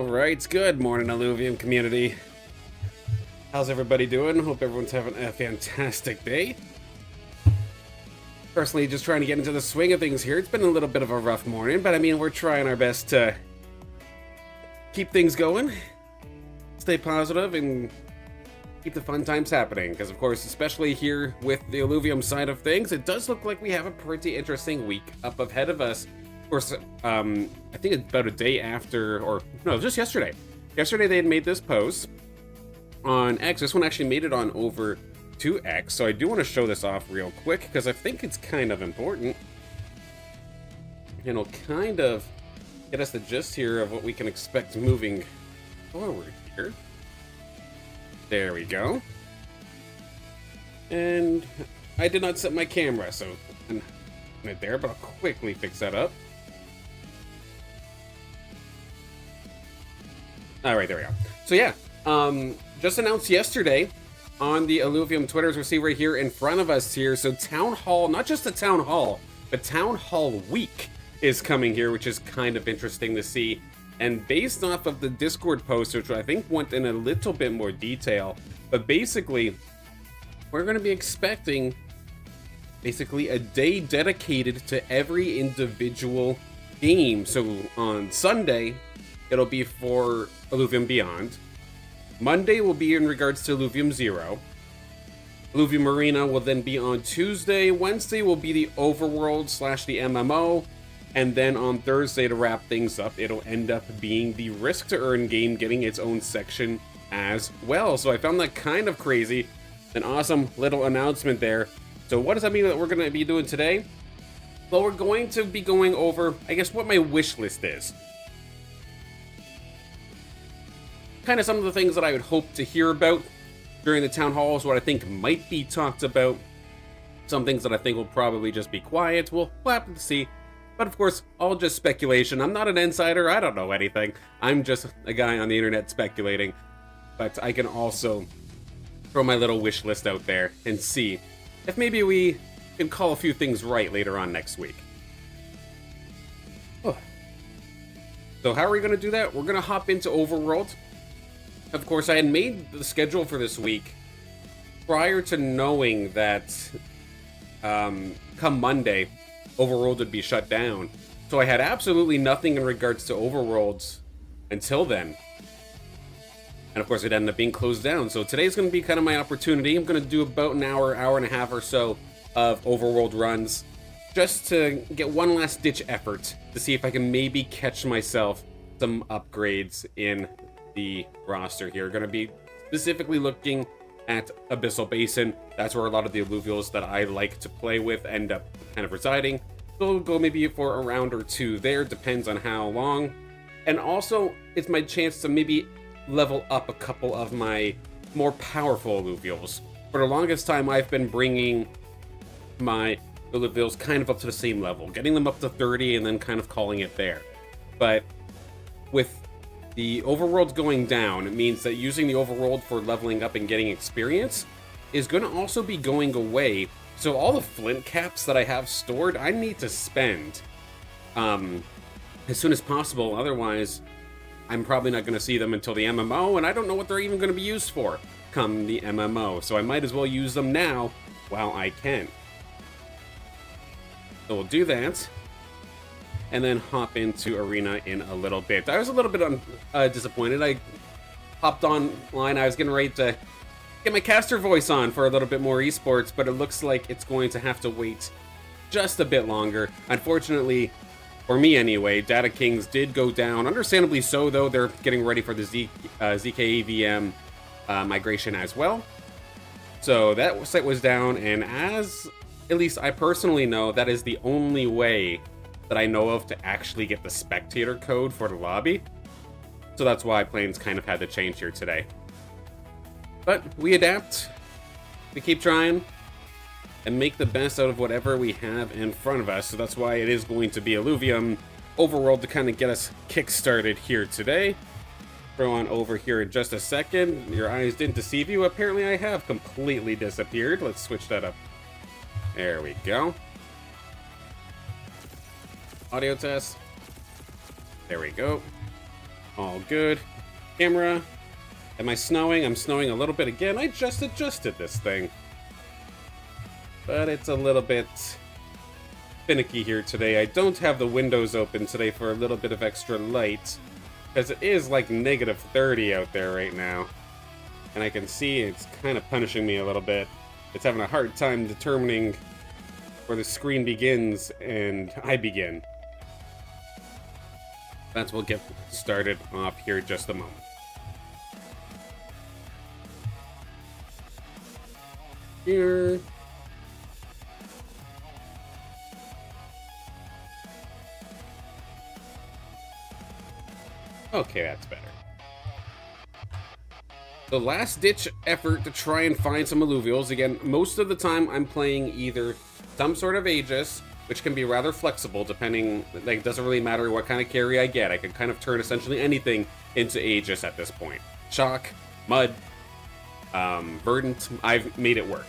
Alright, good morning, Illuvium community. How's everybody doing? Hope everyone's having a fantastic day. Personally, just trying to get into the swing of things here. It's been a little bit of a rough morning, but I mean, we're trying our best to keep things going, stay positive, and keep the fun times happening. Because, of course, especially here with the Illuvium side of things, it does look like we have a pretty interesting week up ahead of us. Of course, I think it's about a day after, or no, just yesterday. Yesterday they had made this post on X. This one actually made it on over to X, so I do want to show this off real quick because I think it's kind of important. And it'll kind of get us the gist here of what we can expect moving forward here. There we go. And I did not set my camera, so I'm not there, but I'll quickly fix that up. Alright, there we go. So yeah, just announced yesterday on the Illuvium Twitters, we see right here in front of us here. So Town Hall, not just a Town Hall, but Town Hall Week is coming here, which is kind of interesting to see. And based off of the Discord post, which I think went in a little bit more detail, but basically, we're going to be expecting basically a day dedicated to every individual game. So on Sunday, it'll be for Illuvium Beyond. Monday will be in regards to Illuvium Zero. Illuvium Arena will then be on Tuesday. Wednesday will be the Overworld / the MMO. And then on Thursday, to wrap things up, it'll end up being the Risk to Earn game getting its own section as well. So I found that kind of crazy. An awesome little announcement there. So what does that mean that we're going to be doing today? Well, we're going to be going over, I guess, what my wish list is. Kind of some of the things that I would hope to hear about during the town halls, what I think might be talked about. Some things that I think will probably just be quiet. We'll have to see. But of course, all just speculation. I'm not an insider. I don't know anything. I'm just a guy on the internet speculating. But I can also throw my little wish list out there and see if maybe we can call a few things right later on next week. Oh. So how are we going to do that? We're going to hop into Overworld. Of course, I had made the schedule for this week prior to knowing that come Monday, Overworld would be shut down. So I had absolutely nothing in regards to Overworlds until then. And of course, it ended up being closed down. So today's going to be kind of my opportunity. I'm going to do about an hour and a half or so of Overworld runs just to get one last ditch effort to see if I can maybe catch myself some upgrades in the roster here. Going to be specifically looking at Abyssal Basin. That's where a lot of the alluvials that I like to play with end up kind of residing. So we'll go maybe for a round or two there, depends on how long. And also, it's my chance to maybe level up a couple of my more powerful alluvials. For the longest time, I've been bringing my alluvials kind of up to the same level, getting them up to 30 and then kind of calling it there. But with the overworld going down, it means that using the overworld for leveling up and getting experience is going to also be going away. So all the flint caps that I have stored, I need to spend as soon as possible. Otherwise, I'm probably not going to see them until the MMO, and I don't know what they're even going to be used for come the MMO. So I might as well use them now while I can. So we'll do that, and then hop into Arena in a little bit. I was a little bit disappointed. I hopped online. I was getting ready to get my caster voice on for a little bit more esports, but it looks like it's going to have to wait just a bit longer. Unfortunately, for me anyway, Data Kings did go down. Understandably so, though. They're getting ready for the ZKAVM migration as well. So that site was down, and as at least I personally know, that is the only way that I know of to actually get the spectator code for the lobby. So that's why plans kind of had to change here today. But we adapt, we keep trying, and make the best out of whatever we have in front of us. So that's why it is going to be Illuvium Overworld to kind of get us kick-started here today. Throw on over here in just a second. Your eyes didn't deceive you. Apparently I have completely disappeared. Let's switch that up. There we go. Audio test. There we go. All good. Camera. Am I snowing? I'm snowing a little bit again. I just adjusted this thing. But it's a little bit finicky here today. I don't have the windows open today for a little bit of extra light, because it is like negative 30 out there right now. And I can see it's kind of punishing me a little bit. It's having a hard time determining where the screen begins and I begin. That's we'll get started off here in just a moment. Here. Okay, that's better. The last-ditch effort to try and find some alluvials. Again, most of the time I'm playing either some sort of Aegis, which can be rather flexible depending, like, it doesn't really matter what kind of carry I get. I can kind of turn essentially anything into Aegis at this point. Shock, Mud, Verdant, I've made it work.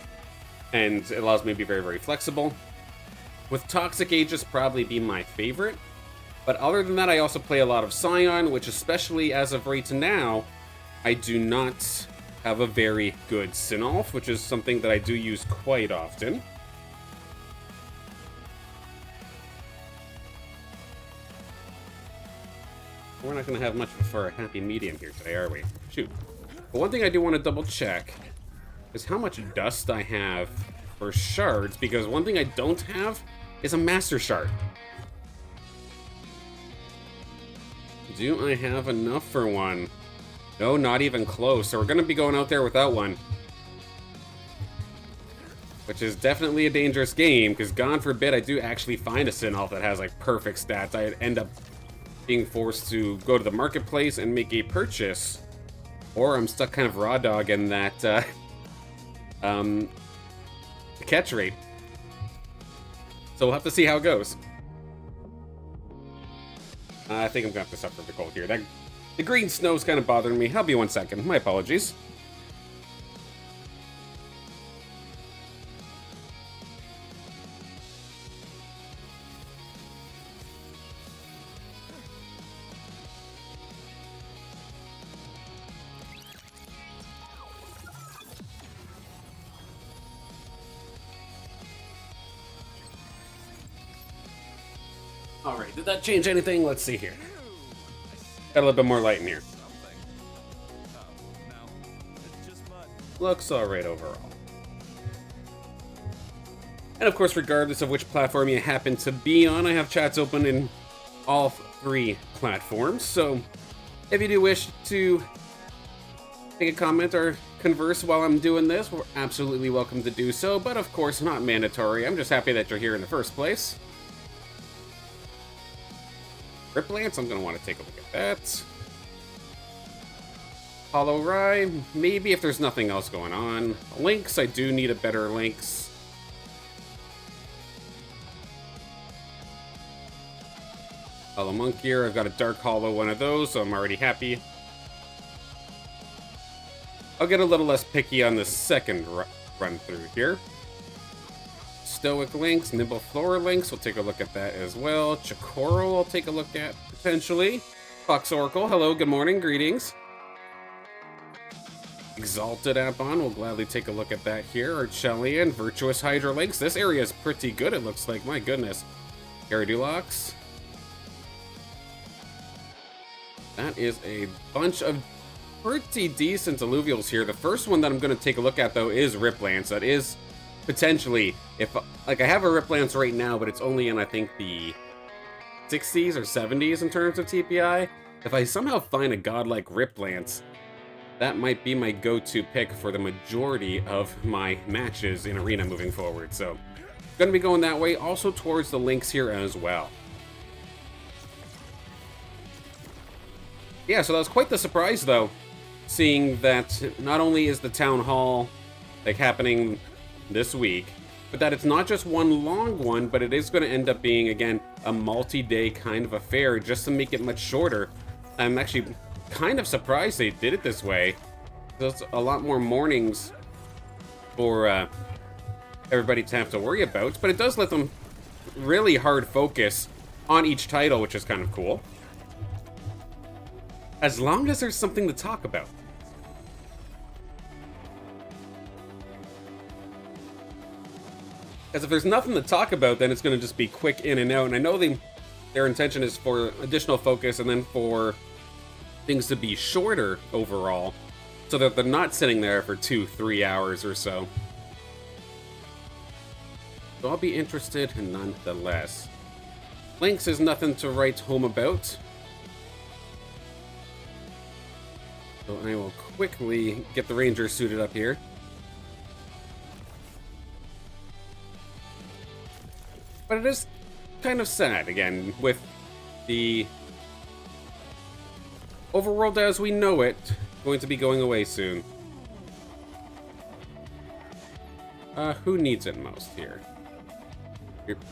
And it allows me to be very, very flexible. With Toxic Aegis probably be my favorite. But other than that, I also play a lot of Scion, which especially as of right now, I do not have a very good Sinolf, which is something that I do use quite often. We're not going to have much for a happy medium here today, are we? Shoot. But one thing I do want to double check is how much dust I have for shards, because one thing I don't have is a Master Shard. Do I have enough for one? No, not even close. So we're going to be going out there without one. Which is definitely a dangerous game, because God forbid I do actually find a Sinolf that has like perfect stats. I'd end up being forced to go to the marketplace and make a purchase. Or I'm stuck kind of raw dog in that catch rate. So we'll have to see how it goes. I think I'm going to have to suffer the cold here. The green snow's kind of bothering me. I'll be 1 second. My apologies. Alright, did that change anything? Let's see here. Got a little bit more light in here. Looks alright overall. And of course, regardless of which platform you happen to be on, I have chats open in all 3 platforms. So if you do wish to make a comment or converse while I'm doing this, we're absolutely welcome to do so. But of course, not mandatory. I'm just happy that you're here in the first place. Riplance, I'm going to want to take a look at that. Hollow Rye, maybe if there's nothing else going on. Lynx, I do need a better Lynx. Hollow Monk here, I've got a Dark Hollow one of those, so I'm already happy. I'll get a little less picky on the second run through here. Stoic Lynx, Nimble Flora Lynx, we'll take a look at that as well. Chikoro, I'll take a look at, potentially. Fox Oracle, hello, good morning, greetings. Exalted App-on, we'll gladly take a look at that here. Archelian, Virtuous Hydro Lynx, this area is pretty good, it looks like, my goodness. Gyaradulox. That is a bunch of pretty decent alluvials here. The first one that I'm going to take a look at, though, is Riplance. That is potentially, if like I have a Riplance right now, but it's only in I think the 60s or 70s in terms of TPI. If I somehow find a godlike Riplance, that might be my go-to pick for the majority of my matches in Arena moving forward. So, gonna be going that way, also towards the Lynx here as well. Yeah, so that was quite the surprise though, seeing that not only is the Town Hall like happening this week, but that it's not just one long one, but it is going to end up being, again, a multi-day kind of affair, just to make it much shorter. I'm actually kind of surprised they did it this way. There's a lot more mornings for everybody to have to worry about, but it does let them really hard focus on each title, which is kind of cool. As long as there's something to talk about. Because if there's nothing to talk about, then it's going to just be quick in and out. And I know their intention is for additional focus and then for things to be shorter overall, so that they're not sitting there for 2-3 hours or so. So I'll be interested nonetheless. Lynx is nothing to write home about. So I will quickly get the Ranger suited up here. But it is kind of sad, again, with the Overworld as we know it going to be going away soon. Who needs it most here?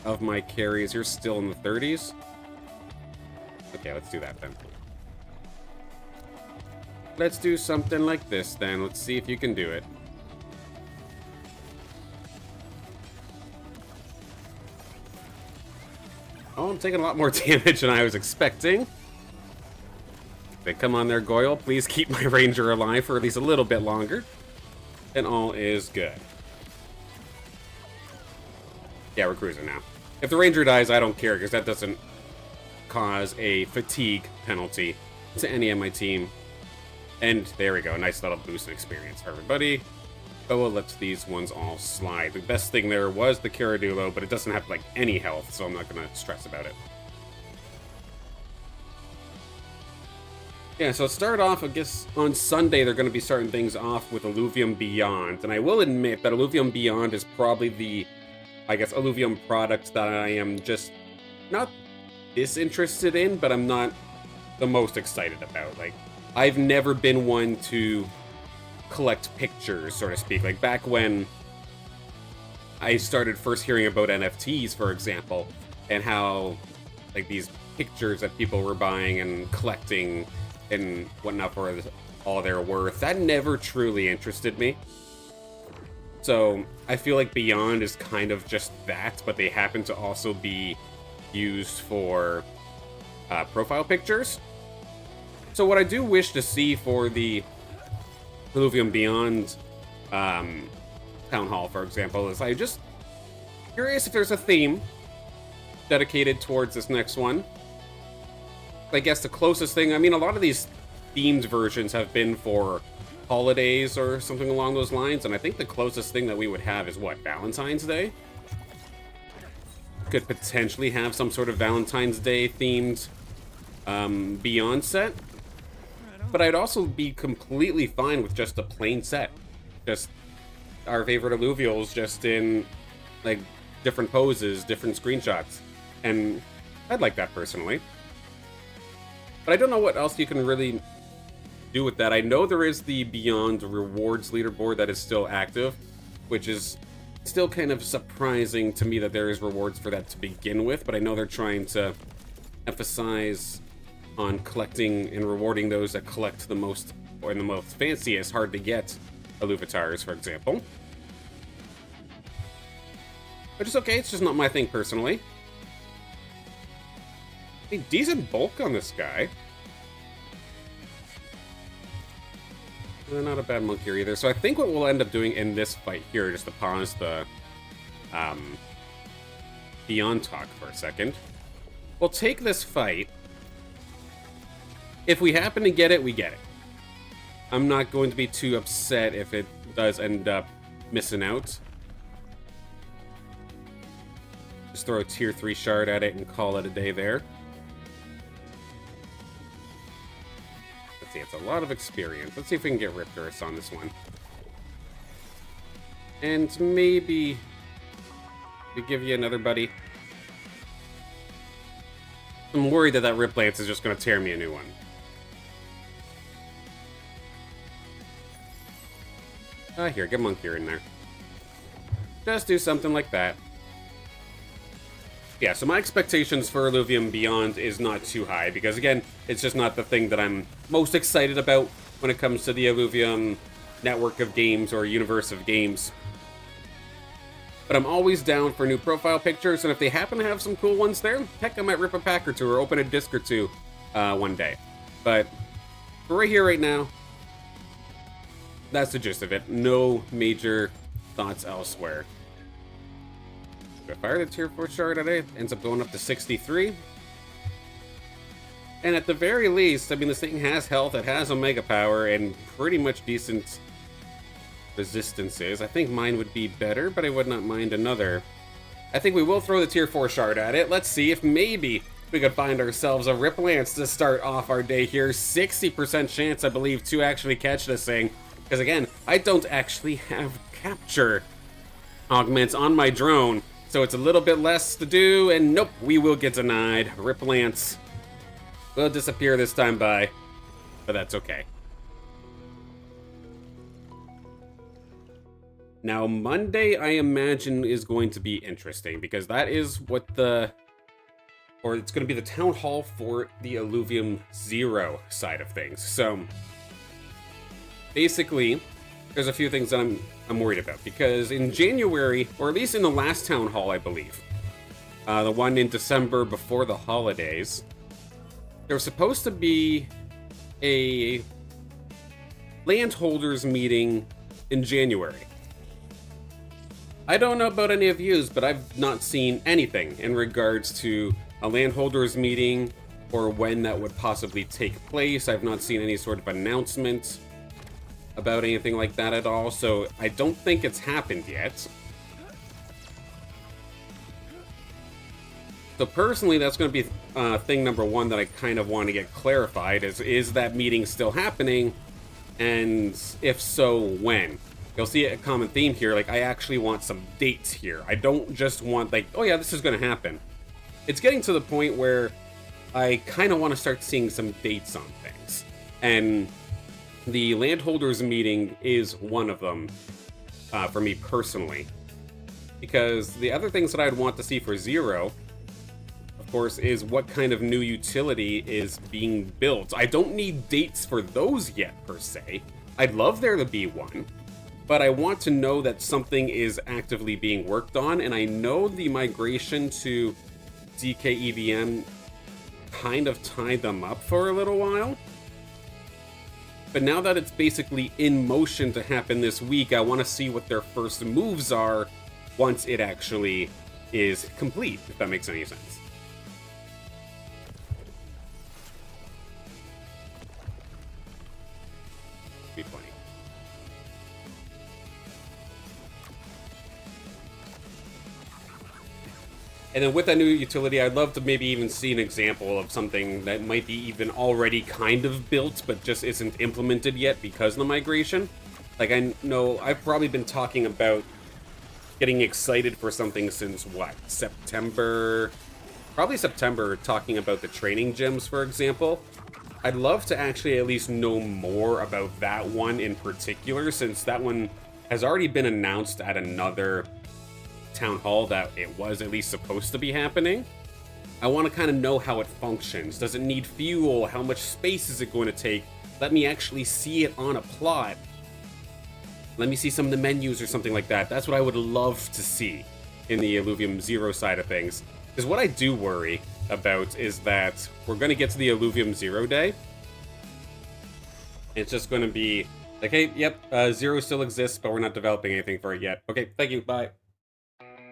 Of my carries, you're still in the 30s? Okay, let's do that then. Let's do something like this then. Let's see if you can do it. Oh, I'm taking a lot more damage than I was expecting. Okay, come on there, Goyle. Please keep my Ranger alive for at least a little bit longer. And all is good. Yeah, we're cruising now. If the Ranger dies, I don't care, because that doesn't cause a fatigue penalty to any of my team. And there we go, a nice little boost in experience for everybody. But we'll let these ones all slide. The best thing there was the Caradulo, but it doesn't have, like, any health, so I'm not going to stress about it. Yeah, so start off, I guess, on Sunday they're going to be starting things off with Illuvium Beyond. And I will admit that Illuvium Beyond is probably the, I guess, Illuvium product that I am just not disinterested in, but I'm not the most excited about. Like, I've never been one to collect pictures, so to speak. Like, back when I started first hearing about NFTs, for example, and how, like, these pictures that people were buying and collecting and whatnot for all their worth, that never truly interested me. So I feel like Beyond is kind of just that, but they happen to also be used for profile pictures. So what I do wish to see for the Illuvium Beyond Town Hall, for example, is I'm just curious if there's a theme dedicated towards this next one. I guess the closest thing, I mean, a lot of these themed versions have been for holidays or something along those lines, and I think the closest thing that we would have is, what, Valentine's Day? Could potentially have some sort of Valentine's Day themed Beyond set. But I'd also be completely fine with just a plain set. Just our favorite alluvials, just in, like, different poses, different screenshots. And I'd like that personally. But I don't know what else you can really do with that. I know there is the Beyond Rewards leaderboard that is still active, which is still kind of surprising to me that there is rewards for that to begin with, but I know they're trying to emphasize on collecting and rewarding those that collect the most, or the most fanciest, hard to get Illuvatars, for example. Which is okay, it's just not my thing personally. A decent bulk on this guy. Not a bad monk here either. So I think what we'll end up doing in this fight here, just to pause the Beyond talk for a second, we'll take this fight. If we happen to get it, we get it. I'm not going to be too upset if it does end up missing out. Just throw a tier 3 shard at it and call it a day there. Let's see, it's a lot of experience. Let's see if we can get Riptorus on this one. And maybe we give you another buddy. I'm worried that Rip Lance is just going to tear me a new one. Here, get Monkier in there. Just do something like that. Yeah, so my expectations for Illuvium Beyond is not too high, because again, it's just not the thing that I'm most excited about when it comes to the Illuvium network of games or universe of games. But I'm always down for new profile pictures, and if they happen to have some cool ones there, heck, I might rip a pack or two or open a disc or two one day. But But right here, right now, that's the gist of it. No major thoughts elsewhere. If I fire the tier 4 shard at it, ends up going up to 63. And at the very least, I mean, this thing has health, it has Omega power, and pretty much decent resistances. I think mine would be better, but I would not mind another. I think we will throw the tier 4 shard at it. Let's see if maybe we could find ourselves a Rip Lance to start off our day here. 60% chance, I believe, to actually catch this thing. Because again, I don't actually have capture augments on my drone, so it's a little bit less to do, and nope, we will get denied. Rip Lance will disappear this time by, but that's okay. Now, Monday, I imagine, is going to be interesting, because that is what it's going to be the town hall for the Illuvium 0 side of things. So, basically, there's a few things that I'm worried about, because in January, or at least in the last town hall, I believe, the one in December before the holidays, there was supposed to be a landholders meeting in January. I don't know about any of yous, but I've not seen anything in regards to a landholders meeting or when that would possibly take place. I've not seen any sort of announcement about anything like that at all, so I don't think it's happened yet. So personally, that's going to be thing number one that I kind of want to get clarified, is that meeting still happening? And if so, when? You'll see a common theme here, like I actually want some dates here. I don't just want like, oh yeah, this is going to happen. It's getting to the point where I kind of want to start seeing some dates on things. And the landholders meeting is one of them for me personally. Because the other things that I'd want to see for Zero, of course, is what kind of new utility is being built. I don't need dates for those yet, per se. I'd love there to be one, but I want to know that something is actively being worked on, and I know the migration to DK kind of tied them up for a little while. But now that it's basically in motion to happen this week, I want to see what their first moves are once it actually is complete, if that makes any sense. Be funny. And then with that new utility, I'd love to maybe even see an example of something that might be even already kind of built, but just isn't implemented yet because of the migration. Like, I know I've probably been talking about getting excited for something since, what, September? Probably September, talking about the training gyms, for example. I'd love to actually at least know more about that one in particular, since that one has already been announced at another town hall that it was at least supposed to be happening. I want to kind of know how it functions. Does it need fuel? How much space is it going to take? Let me actually see it on a plot. Let me see some of the menus or something like that. That's what I would love to see in the Illuvium 0 side of things. Because what I do worry about is that we're going to get to the Illuvium 0 day. It's just going to be like, hey, yep, 0 still exists, but we're not developing anything for it yet. Okay, thank you, bye.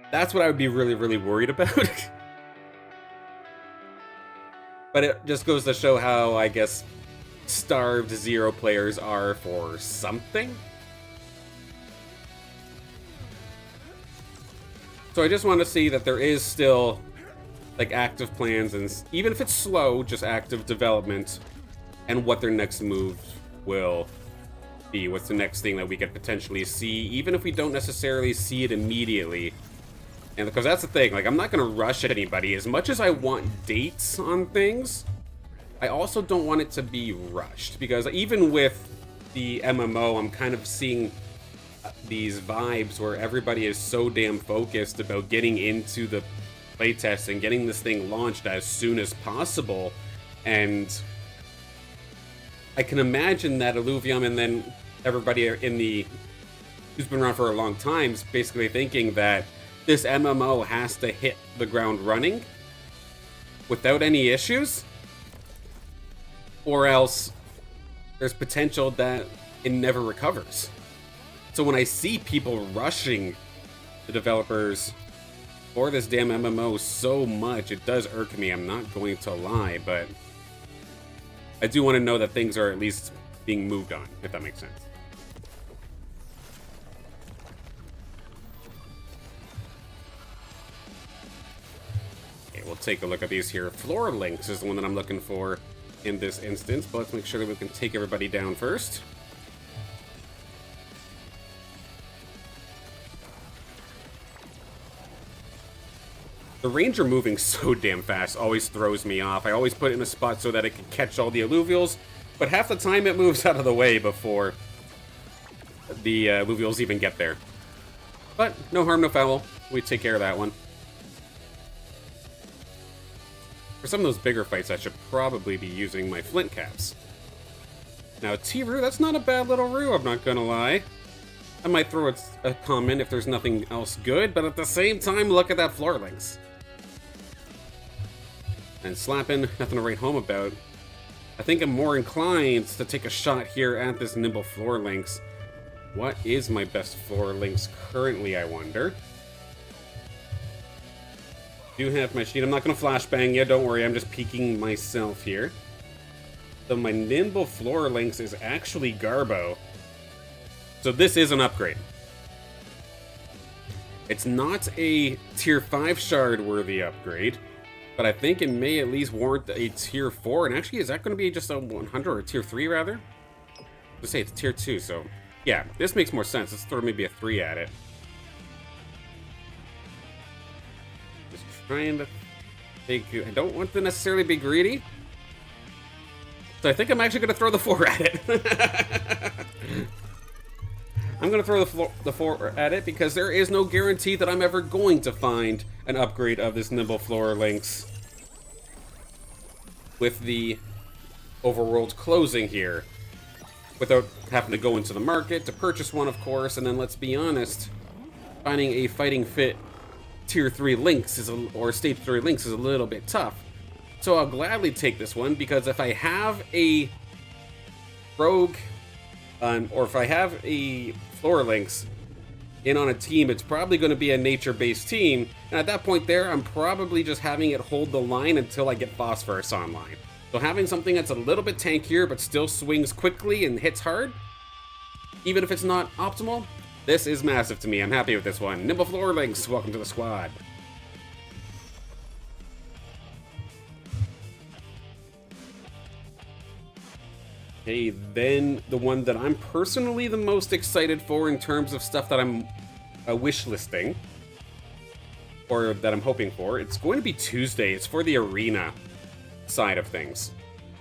That's what I would be really, really worried about. But it just goes to show how, I guess, starved 0 players are for something. So I just want to see that there is still, like, active plans, and even if it's slow, just active development, and what their next move will be. What's the next thing that we could potentially see, even if we don't necessarily see it immediately. And because that's the thing, like, I'm not going to rush anybody. As much as I want dates on things, I also don't want it to be rushed. Because even with the MMO, I'm kind of seeing these vibes where everybody is so damn focused about getting into the playtest and getting this thing launched as soon as possible. And I can imagine that Illuvium and then everybody who's been around for a long time is basically thinking that this MMO has to hit the ground running without any issues, or else there's potential that it never recovers. So when I see people rushing the developers for this damn MMO so much, it does irk me, I'm not going to lie, but I do want to know that things are at least being moved on, if that makes sense. Okay, we'll take a look at these here. Floor links is the one that I'm looking for in this instance, but let's make sure that we can take everybody down first. The ranger moving so damn fast always throws me off. I always put it in a spot so that it can catch all the alluvials, but half the time it moves out of the way before the alluvials even get there. But no harm, no foul. We take care of that one. For some of those bigger fights, I should probably be using my flint caps. Now, T-Roo, that's not a bad little Roo, I'm not gonna lie. I might throw a comment if there's nothing else good, but at the same time, look at that floor links. And slapping, nothing to write home about. I think I'm more inclined to take a shot here at this nimble floor links. What is my best floor links currently, I wonder? Do have my sheet. I'm not going to flashbang you, don't worry, I'm just peeking myself here. So my nimble floor links is actually Garbo. So this is an upgrade. It's not a tier 5 shard worthy upgrade, but I think it may at least warrant a tier 4. And actually, is that going to be just a 100 or a tier 3 rather? Let's say it's tier 2, so yeah, this makes more sense. Let's throw maybe a 3 at it. Just trying to think. I don't want to necessarily be greedy, so I think I'm actually going to throw the 4 at it. I'm going to throw the 4 at it because there is no guarantee that I'm ever going to find an upgrade of this nimble floor links with the overworld closing here, without having to go into the market to purchase one, of course. And then let's be honest, finding a fighting fit tier 3 links or stage 3 links is a little bit tough. So I'll gladly take this one, because if I have a rogue or if I have a floor links in on a team, it's probably going to be a nature-based team, and at that point there, I'm probably just having it hold the line until I get Phosphorus online. So having something that's a little bit tankier but still swings quickly and hits hard, even if it's not optimal, this is massive to me. I'm happy with this one. Nimble floor links, welcome to the squad. Okay, then the one that I'm personally the most excited for in terms of stuff that I'm wish listing, or that I'm hoping for, it's going to be Tuesday. It's for the arena side of things.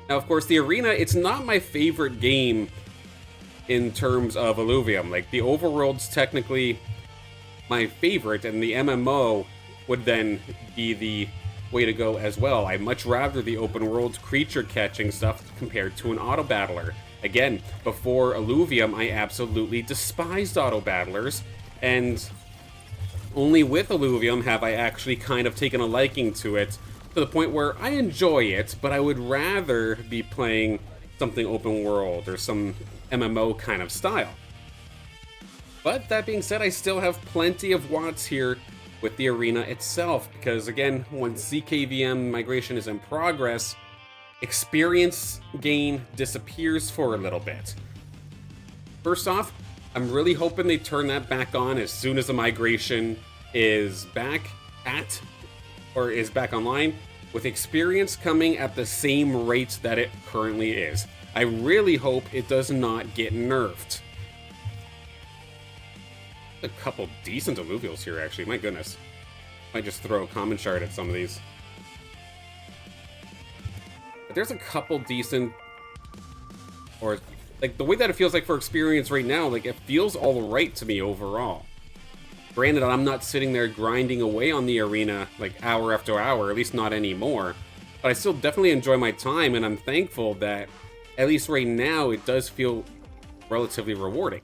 Now, of course, the arena, it's not my favorite game in terms of Illuvium. Like, the Overworld's technically my favorite, and the MMO would then be the way to go as well. I much rather the open world creature catching stuff compared to an auto battler. Again, before Illuvium, I absolutely despised auto battlers, and only with Illuvium have I actually kind of taken a liking to it, to the point where I enjoy it, but I would rather be playing something open world or some MMO kind of style. But that being said, I still have plenty of watts here with the arena itself, because again, once CKVM migration is in progress, experience gain disappears for a little bit. First off, I'm really hoping they turn that back on as soon as the migration is back online, with experience coming at the same rate that it currently is. I really hope it does not get nerfed. A couple decent alluvials here, actually. My goodness. Might just throw a common shard at some of these. But there's a couple decent, or like the way that it feels like for experience right now, like it feels all right to me overall. Granted, I'm not sitting there grinding away on the arena like hour after hour, at least not anymore. But I still definitely enjoy my time, and I'm thankful that at least right now it does feel relatively rewarding.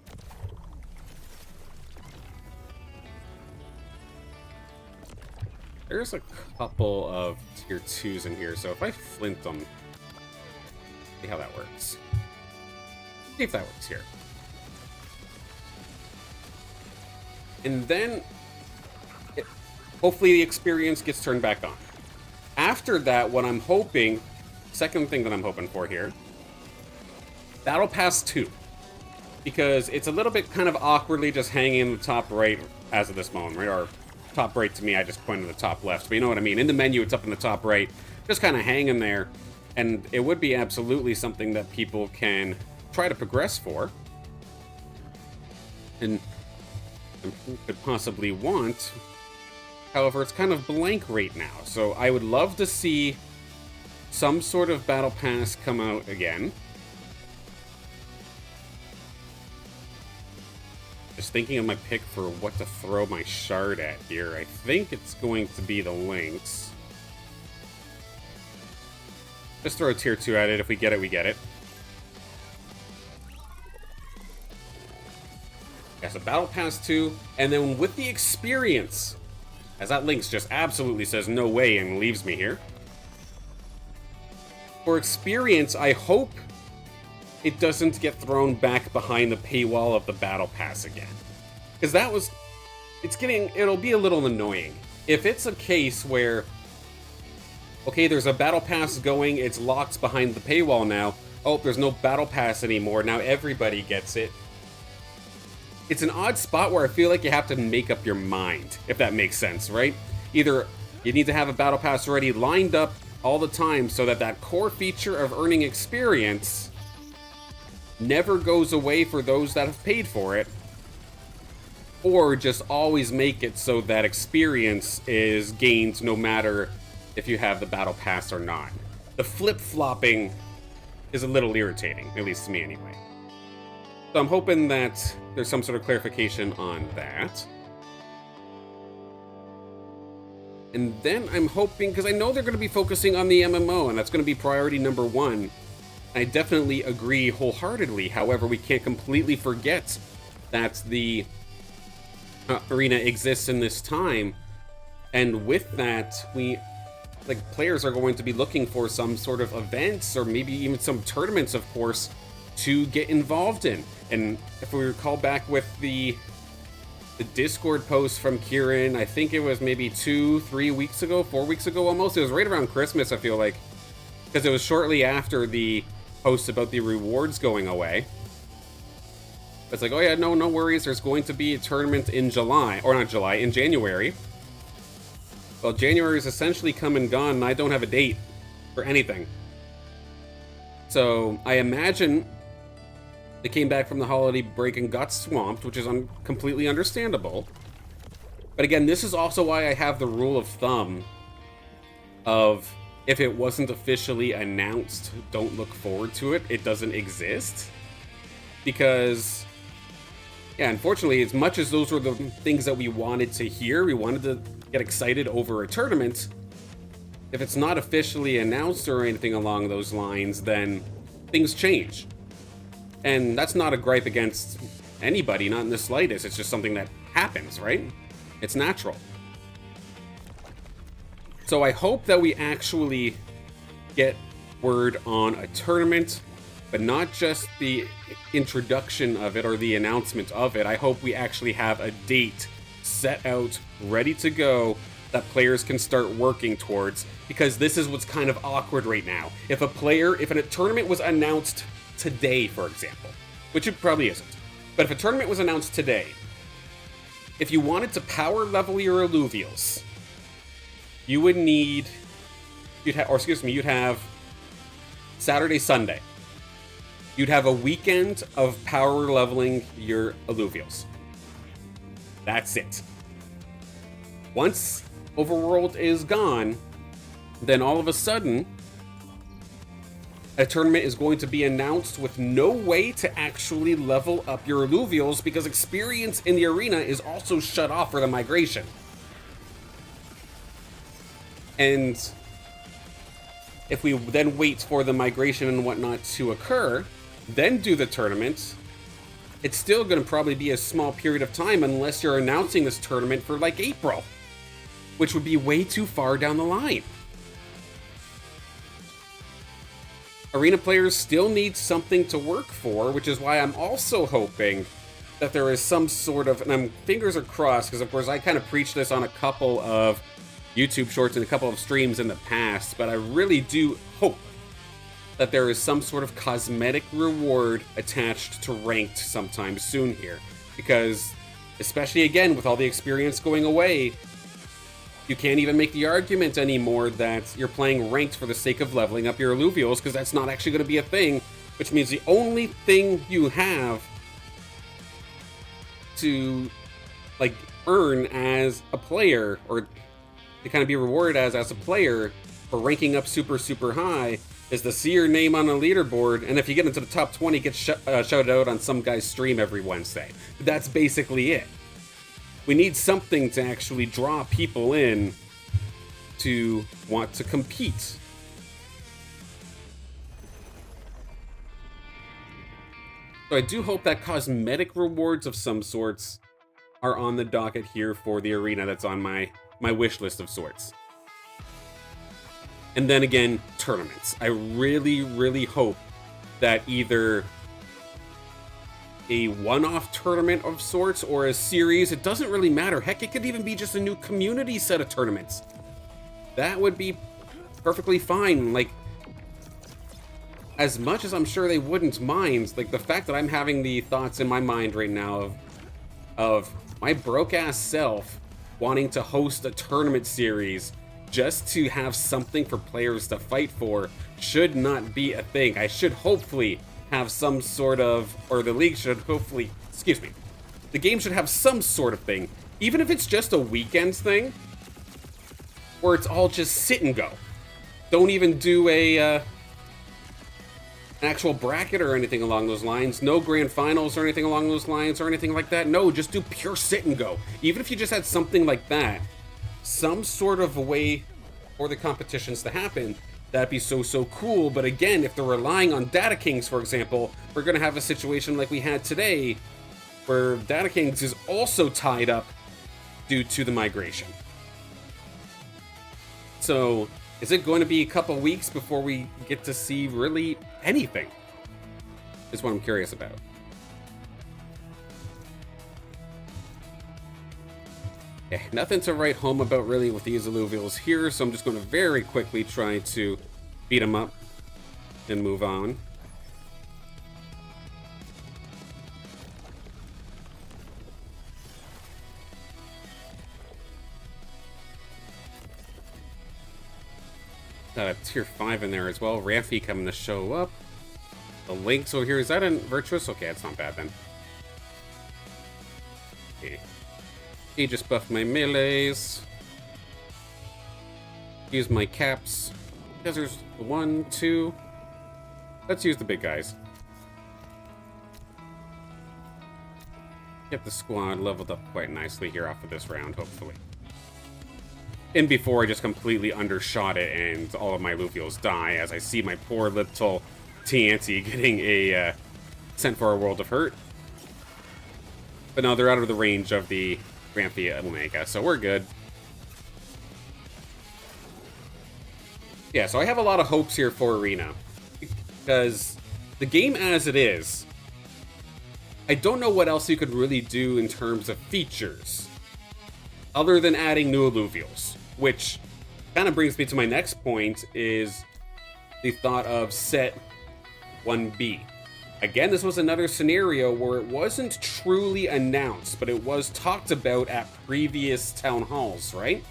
There's a couple of tier 2s in here, so if I flint them, see how that works. See if that works here. And then, hopefully the experience gets turned back on. After that, what I'm hoping, second thing that I'm hoping for here, Battle Pass 2. Because it's a little bit kind of awkwardly just hanging in the top right as of this moment, right? Or top right to me, I just pointed to the top left, but you know what I mean. In the menu, it's up in the top right, just kind of hanging there. And it would be absolutely something that people can try to progress for. And could possibly want. However, it's kind of blank right now. So I would love to see some sort of Battle Pass come out again. Just thinking of my pick for what to throw my shard at here. I think it's going to be the Lynx. Just throw a tier 2 at it. If we get it, we get it. Yeah, so Battle Pass 2. And then with the experience, as that Lynx just absolutely says no way and leaves me here. For experience, I hope it doesn't get thrown back behind the paywall of the Battle Pass again. Because that was... it'll be a little annoying. If it's a case where... okay, there's a Battle Pass going, it's locked behind the paywall now. Oh, there's no Battle Pass anymore, now everybody gets it. It's an odd spot where I feel like you have to make up your mind, if that makes sense, right? Either you need to have a Battle Pass already lined up all the time so that that core feature of earning experience never goes away for those that have paid for it, or just always make it so that experience is gained no matter if you have the Battle Pass or not. The flip-flopping is a little irritating, at least to me anyway. So I'm hoping that there's some sort of clarification on that. And then I'm hoping, because I know they're going to be focusing on the MMO, and that's going to be priority number 1. I definitely agree wholeheartedly. However, we can't completely forget that the arena exists in this time. And with that, players are going to be looking for some sort of events, or maybe even some tournaments, of course, to get involved in. And if we recall back with the Discord post from Kieran, I think it was maybe 2-3 weeks ago, 4 weeks ago almost. It was right around Christmas, I feel like, because it was shortly after the post about the rewards going away. It's like, oh yeah, no worries, there's going to be a tournament in July, or not July, in January. Well, January is essentially come and gone, and I don't have a date for anything. So I imagine they came back from the holiday break and got swamped, which is completely understandable. But again, this is also why I have the rule of thumb of, if it wasn't officially announced, don't look forward to it. It doesn't exist. Because, yeah, unfortunately, as much as those were the things that we wanted to hear, we wanted to get excited over a tournament, if it's not officially announced or anything along those lines, then things change. And that's not a gripe against anybody, not in the slightest. It's just something that happens, right? It's natural. So I hope that we actually get word on a tournament, but not just the introduction of it or the announcement of it. I hope we actually have a date set out, ready to go, that players can start working towards, because this is what's kind of awkward right now. If a tournament was announced today, for example, which it probably isn't, but if a tournament was announced today, if you wanted to power level your alluvials, you would need, you'd have Saturday, Sunday. You'd have a weekend of power leveling your alluvials. That's it. Once Overworld is gone, then all of a sudden, a tournament is going to be announced with no way to actually level up your alluvials, because experience in the arena is also shut off for the migration. And if we then wait for the migration and whatnot to occur, then do the tournament, it's still going to probably be a small period of time unless you're announcing this tournament for like April, which would be way too far down the line. arena players still need something to work for, which is why I'm also hoping that there is some sort of, and I'm fingers are crossed, because of course I kind of preached this on a couple of YouTube shorts and a couple of streams in the past, but I really do hope that there is some sort of cosmetic reward attached to ranked sometime soon here, because especially again with all the experience going away, you can't even make the argument anymore that you're playing ranked for the sake of leveling up your alluvials, because that's not actually going to be a thing, which means the only thing you have to like earn as a player, or to kind of be rewarded as a player for ranking up super high, is to see your name on a leaderboard, and if you get into the top 20, get shouted out on some guy's stream every Wednesday. That's basically it. We need something to actually draw people in to want to compete. So I do hope that cosmetic rewards of some sorts are on the docket here for the arena. That's on my wish list of sorts. And then again, tournaments. I really hope that either a one-off tournament of sorts or a series, it doesn't really matter. Heck, it could even be just a new community set of tournaments. That would be perfectly fine. Like, as much as I'm sure they wouldn't mind, like the fact that I'm having the thoughts in my mind right now of my broke-ass self wanting to host a tournament series just to have something for players to fight for should not be a thing. I should hopefully have some sort of, or the league should hopefully, excuse me, the game should have some sort of thing, even if it's just a weekend thing, where it's all just sit and go. Don't even do an actual bracket or anything along those lines. No grand finals or anything along those lines or anything like that. No, just do pure sit and go. Even if you just had something like that, some sort of a way for the competitions to happen, that'd be so cool. But again, if they're relying on Data Kings, for example, we're going to have a situation like we had today, where Data Kings is also tied up due to the migration. So, is it going to be a couple weeks before we get to see really anything? Is what I'm curious about. Okay, nothing to write home about really with these alluvials here, so I'm just going to very quickly try to beat them up and move on. Got a tier 5 in there as well. Rampy coming to show up. The Lynx over here. Is that a Virtuous? Okay, it's not bad then. Okay. He just buffed my melees. Use my caps. Because there's 1, 2. Let's use the big guys. Get the squad leveled up quite nicely here off of this round, hopefully. And before I just completely undershot it and all of my alluvials die, as I see my poor little TNT getting a sent for a world of hurt. But no, they're out of the range of the Rampy Omega, so we're good. Yeah, so I have a lot of hopes here for Arena, because the game as it is, I don't know what else you could really do in terms of features, other than adding new alluvials, which kind of brings me to my next point, is the thought of set 1B. Again, this was another scenario where it wasn't truly announced, but it was talked about at previous town halls, right?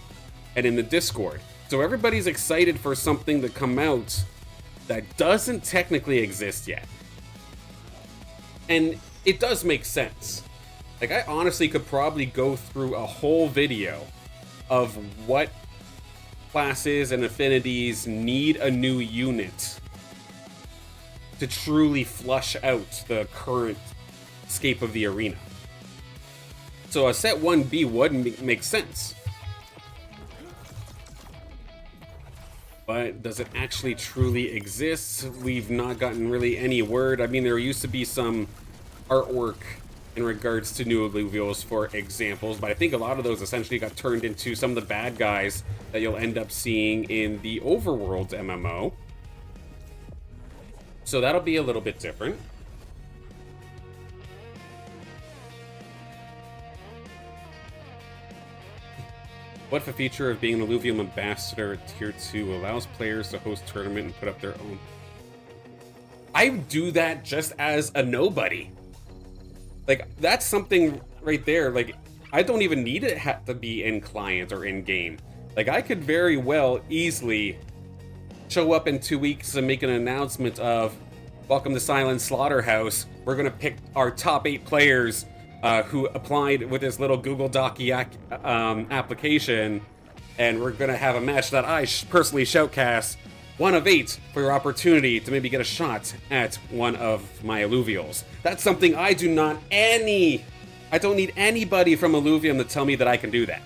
And in the Discord. So everybody's excited for something to come out that doesn't technically exist yet. And it does make sense. Like, I honestly could probably go through a whole video of what classes and affinities need a new unit to truly flush out the current scape of the arena. So a set 1B would make sense. But does it actually truly exist? We've not gotten really any word. I mean, there used to be some artwork in regards to new alluvials, for examples, but I think a lot of those essentially got turned into some of the bad guys that you'll end up seeing in the Overworld MMO. So that'll be a little bit different. What if a feature of being an Illuvium ambassador at tier 2 allows players to host tournament and put up their own? I do that just as a nobody. Like, that's something right there. Like, I don't even need it to be in client or in game. Like, I could very well easily show up in 2 weeks and make an announcement of, welcome to Silent Slaughterhouse. We're gonna pick our top 8 players who applied with this little Google Docky application, and we're gonna have a match that I personally shoutcast 1 of 8 for your opportunity to maybe get a shot at one of my Illuvials. That's something I don't need anybody from Illuvium to tell me that I can do that.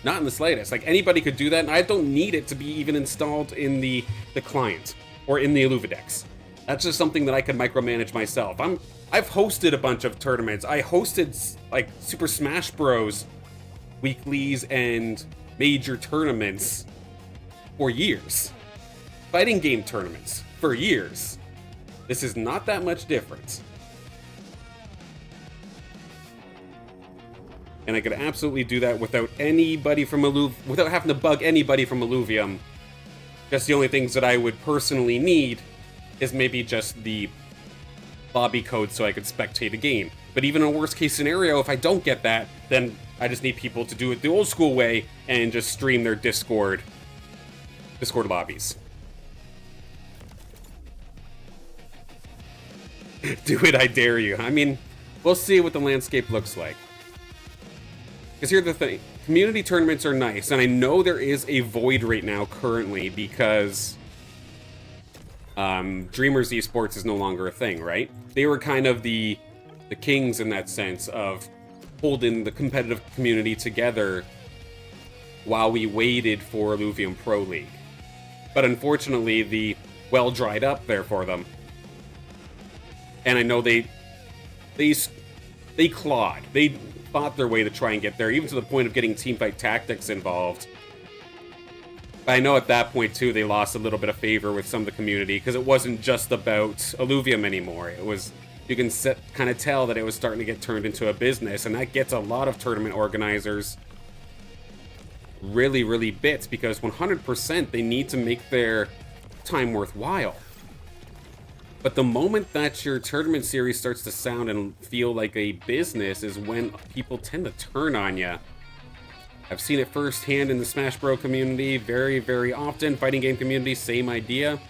Not in the slightest. Like, anybody could do that, and I don't need it to be even installed in the client or in the Illuvidex. That's just something that I can micromanage myself. I've hosted a bunch of tournaments. I hosted, like, Super Smash Bros. Weeklies and major tournaments for years. Fighting game tournaments for years. This is not that much different. And I could absolutely do that without anybody from without having to bug anybody from Illuvium. Just the only things that I would personally need is maybe just the lobby code so I could spectate a game. But even in a worst case scenario, if I don't get that, then I just need people to do it the old school way and just stream their Discord lobbies. Do it, I dare you. I mean, we'll see what the landscape looks like. Because here's the thing, community tournaments are nice, and I know there is a void right now currently because Dreamers Esports is no longer a thing, right? They were kind of the kings in that sense of holding the competitive community together while we waited for Illuvium Pro League. But unfortunately, the well dried up there for them. And I know they clawed. They fought their way to try and get there, even to the point of getting Teamfight Tactics involved. But I know at that point, too, they lost a little bit of favor with some of the community, because it wasn't just about Illuvium anymore. It was, you can kind of tell that it was starting to get turned into a business, and that gets a lot of tournament organizers really, really bits, because 100% they need to make their time worthwhile. But the moment that your tournament series starts to sound and feel like a business is when people tend to turn on you. I've seen it firsthand in the Smash Bros community very, very often. Fighting game community, same idea.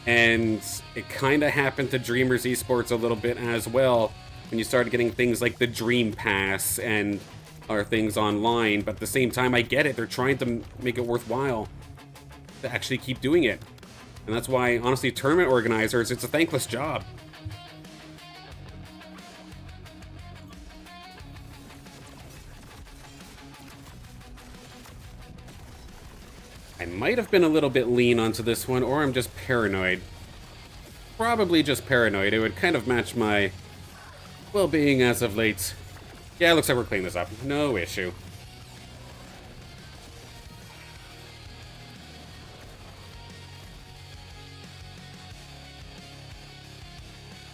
And it kind of happened to Dreamers Esports a little bit as well, when you started getting things like the Dream Pass and other things online. But at the same time, I get it. They're trying to make it worthwhile to actually keep doing it. And that's why, honestly, tournament organizers, it's a thankless job. I might have been a little bit lean onto this one, or I'm just paranoid. Probably just paranoid. It would kind of match my well-being as of late. Yeah, it looks like we're cleaning this up. No issue.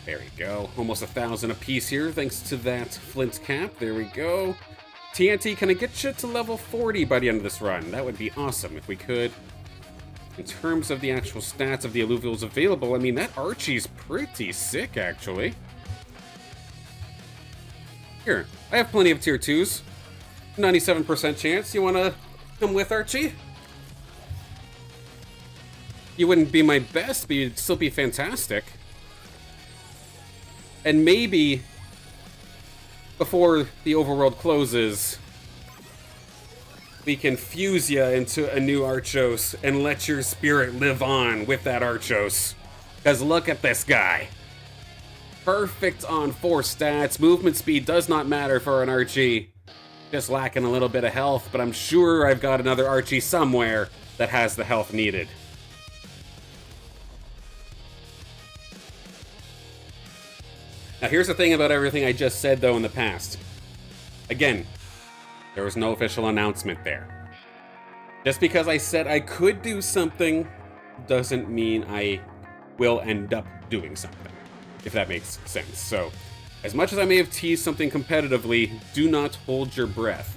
There we go. Almost 1,000 apiece here, thanks to that flint cap. There we go. TNT, can I get you to level 40 by the end of this run? That would be awesome if we could. In terms of the actual stats of the Illuvials available, I mean, that Archie's pretty sick, actually. Here, I have plenty of tier 2s. 97% chance. You want to come with, Archie? You wouldn't be my best, but you'd still be fantastic. And maybe before the overworld closes, we can fuse you into a new Archos and let your spirit live on with that Archos. Because look at this guy. Perfect on 4 stats. Movement speed does not matter for an Archie. Just lacking a little bit of health, but I'm sure I've got another Archie somewhere that has the health needed. Now, here's the thing about everything I just said, though, in the past. Again, there was no official announcement there. Just because I said I could do something doesn't mean I will end up doing something, if that makes sense. So, as much as I may have teased something competitively, do not hold your breath.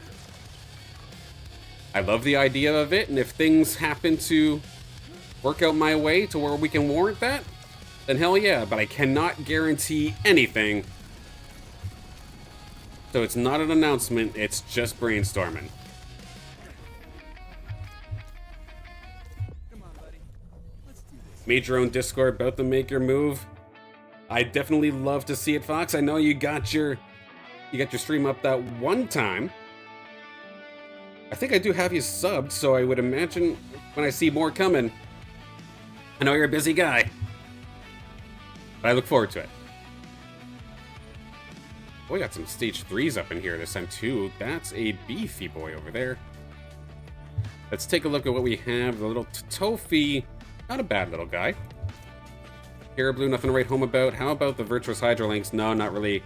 I love the idea of it, and if things happen to work out my way to where we can warrant that, then hell yeah, but I cannot guarantee anything. So it's not an announcement, it's just brainstorming. Come on, buddy. Let's do this. Made your own Discord, about to make your move. I definitely love to see it, Fox. I know you got your stream up that one time. I think I do have you subbed, so I would imagine when I see more coming. I know you're a busy guy, but I look forward to it. Oh, we got some stage 3s up in here this time too. That's a beefy boy over there. Let's take a look at what we have. The little Tofi, not a bad little guy. Blue, nothing to write home about. How about the Virtuous Hydrolinks? No, not really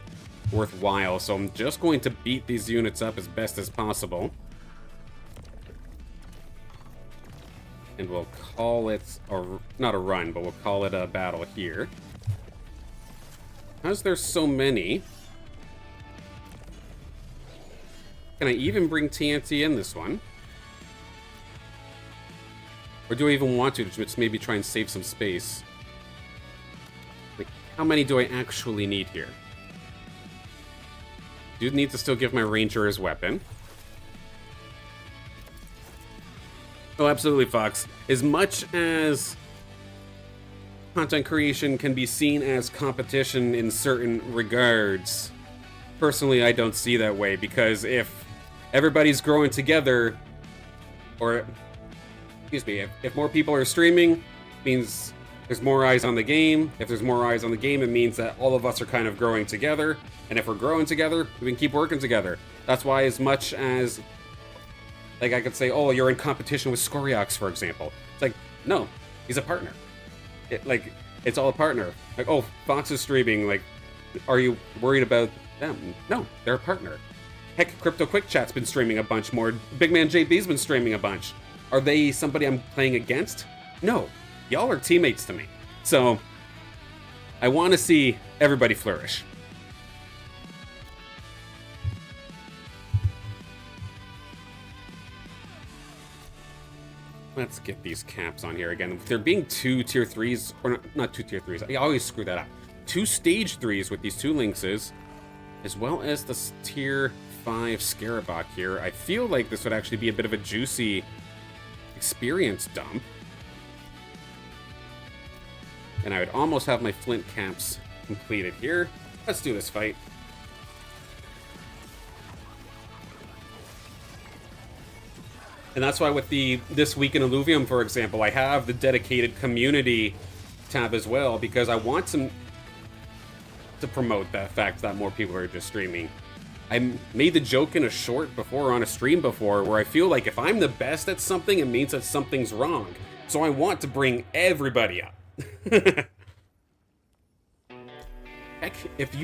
worthwhile. So I'm just going to beat these units up as best as possible. And we'll call it, not a run, but we'll call it a battle here. How's there so many? Can I even bring TNT in this one? Or do I even want to just maybe try and save some space? Like, how many do I actually need here? Do need to still give my ranger his weapon. Oh, absolutely, Fox. As much as content creation can be seen as competition in certain regards, personally, I don't see that way, because if everybody's growing together, or, excuse me, if more people are streaming, it means there's more eyes on the game. If there's more eyes on the game, it means that all of us are kind of growing together. And if we're growing together, we can keep working together. That's why, as much as, like, I could say, oh, you're in competition with Scoriox, for example. It's like, no, he's a partner. It's all a partner. Like, oh, Fox is streaming. Like, are you worried about them? No, they're a partner. Heck, Crypto Quick Chat's been streaming a bunch more. Big Man JB's been streaming a bunch. Are they somebody I'm playing against? No, y'all are teammates to me. So, I want to see everybody flourish. Let's get these caps on here again. There being 2 tier 3s, or not 2 tier 3s, I always screw that up. 2 stage 3s with these 2 Lynxes, as well as the tier 5 Scarabok here. I feel like this would actually be a bit of a juicy experience dump. And I would almost have my flint caps completed here. Let's do this fight. And that's why with the This Week in Illuvium, for example, I have the dedicated community tab as well, because I want to promote the fact that more people are just streaming. I made the joke in a short before, on a stream before, where I feel like if I'm the best at something, it means that something's wrong. So I want to bring everybody up. Heck, if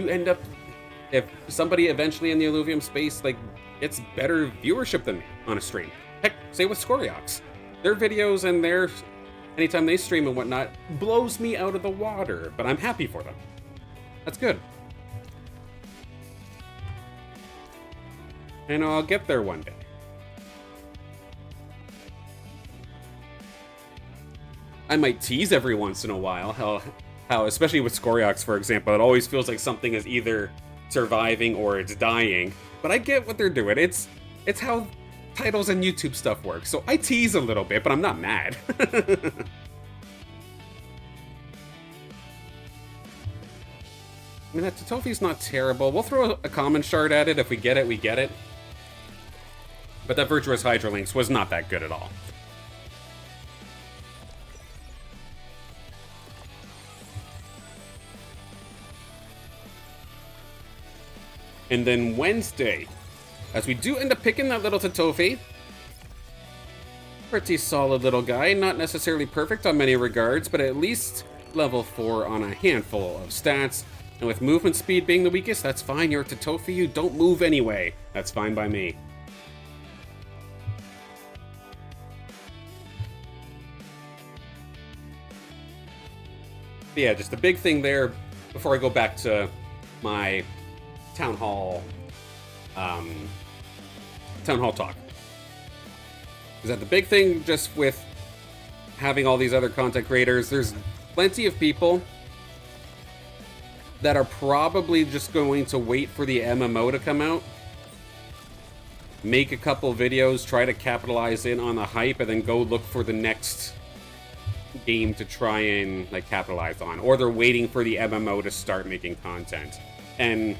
somebody eventually in the Illuvium space, like, gets better viewership than me on a stream. Heck, say with Scoriox. Their videos and anytime they stream and whatnot, blows me out of the water, but I'm happy for them. That's good. And I'll get there one day. I might tease every once in a while how especially with Scoriox, for example, it always feels like something is either surviving or it's dying. But I get what they're doing. It's how titles and YouTube stuff work. So I tease a little bit, but I'm not mad. I mean, that Tofi's not terrible. We'll throw a common shard at it. If we get it, we get it. But that Virtuous Hydrolinks was not that good at all. And then Wednesday, as we do end up picking that little Tofi. Pretty solid little guy. Not necessarily perfect on many regards, but at least level 4 on a handful of stats. And with movement speed being the weakest, that's fine. You're a Tofi, you don't move anyway. That's fine by me. But yeah, just the big thing there before I go back to my town hall talk is that the big thing just with having all these other content creators, there's plenty of people that are probably just going to wait for the MMO to come out, make a couple videos, try to capitalize in on the hype, and then go look for the next game to try and like capitalize on, or they're waiting for the MMO to start making content. And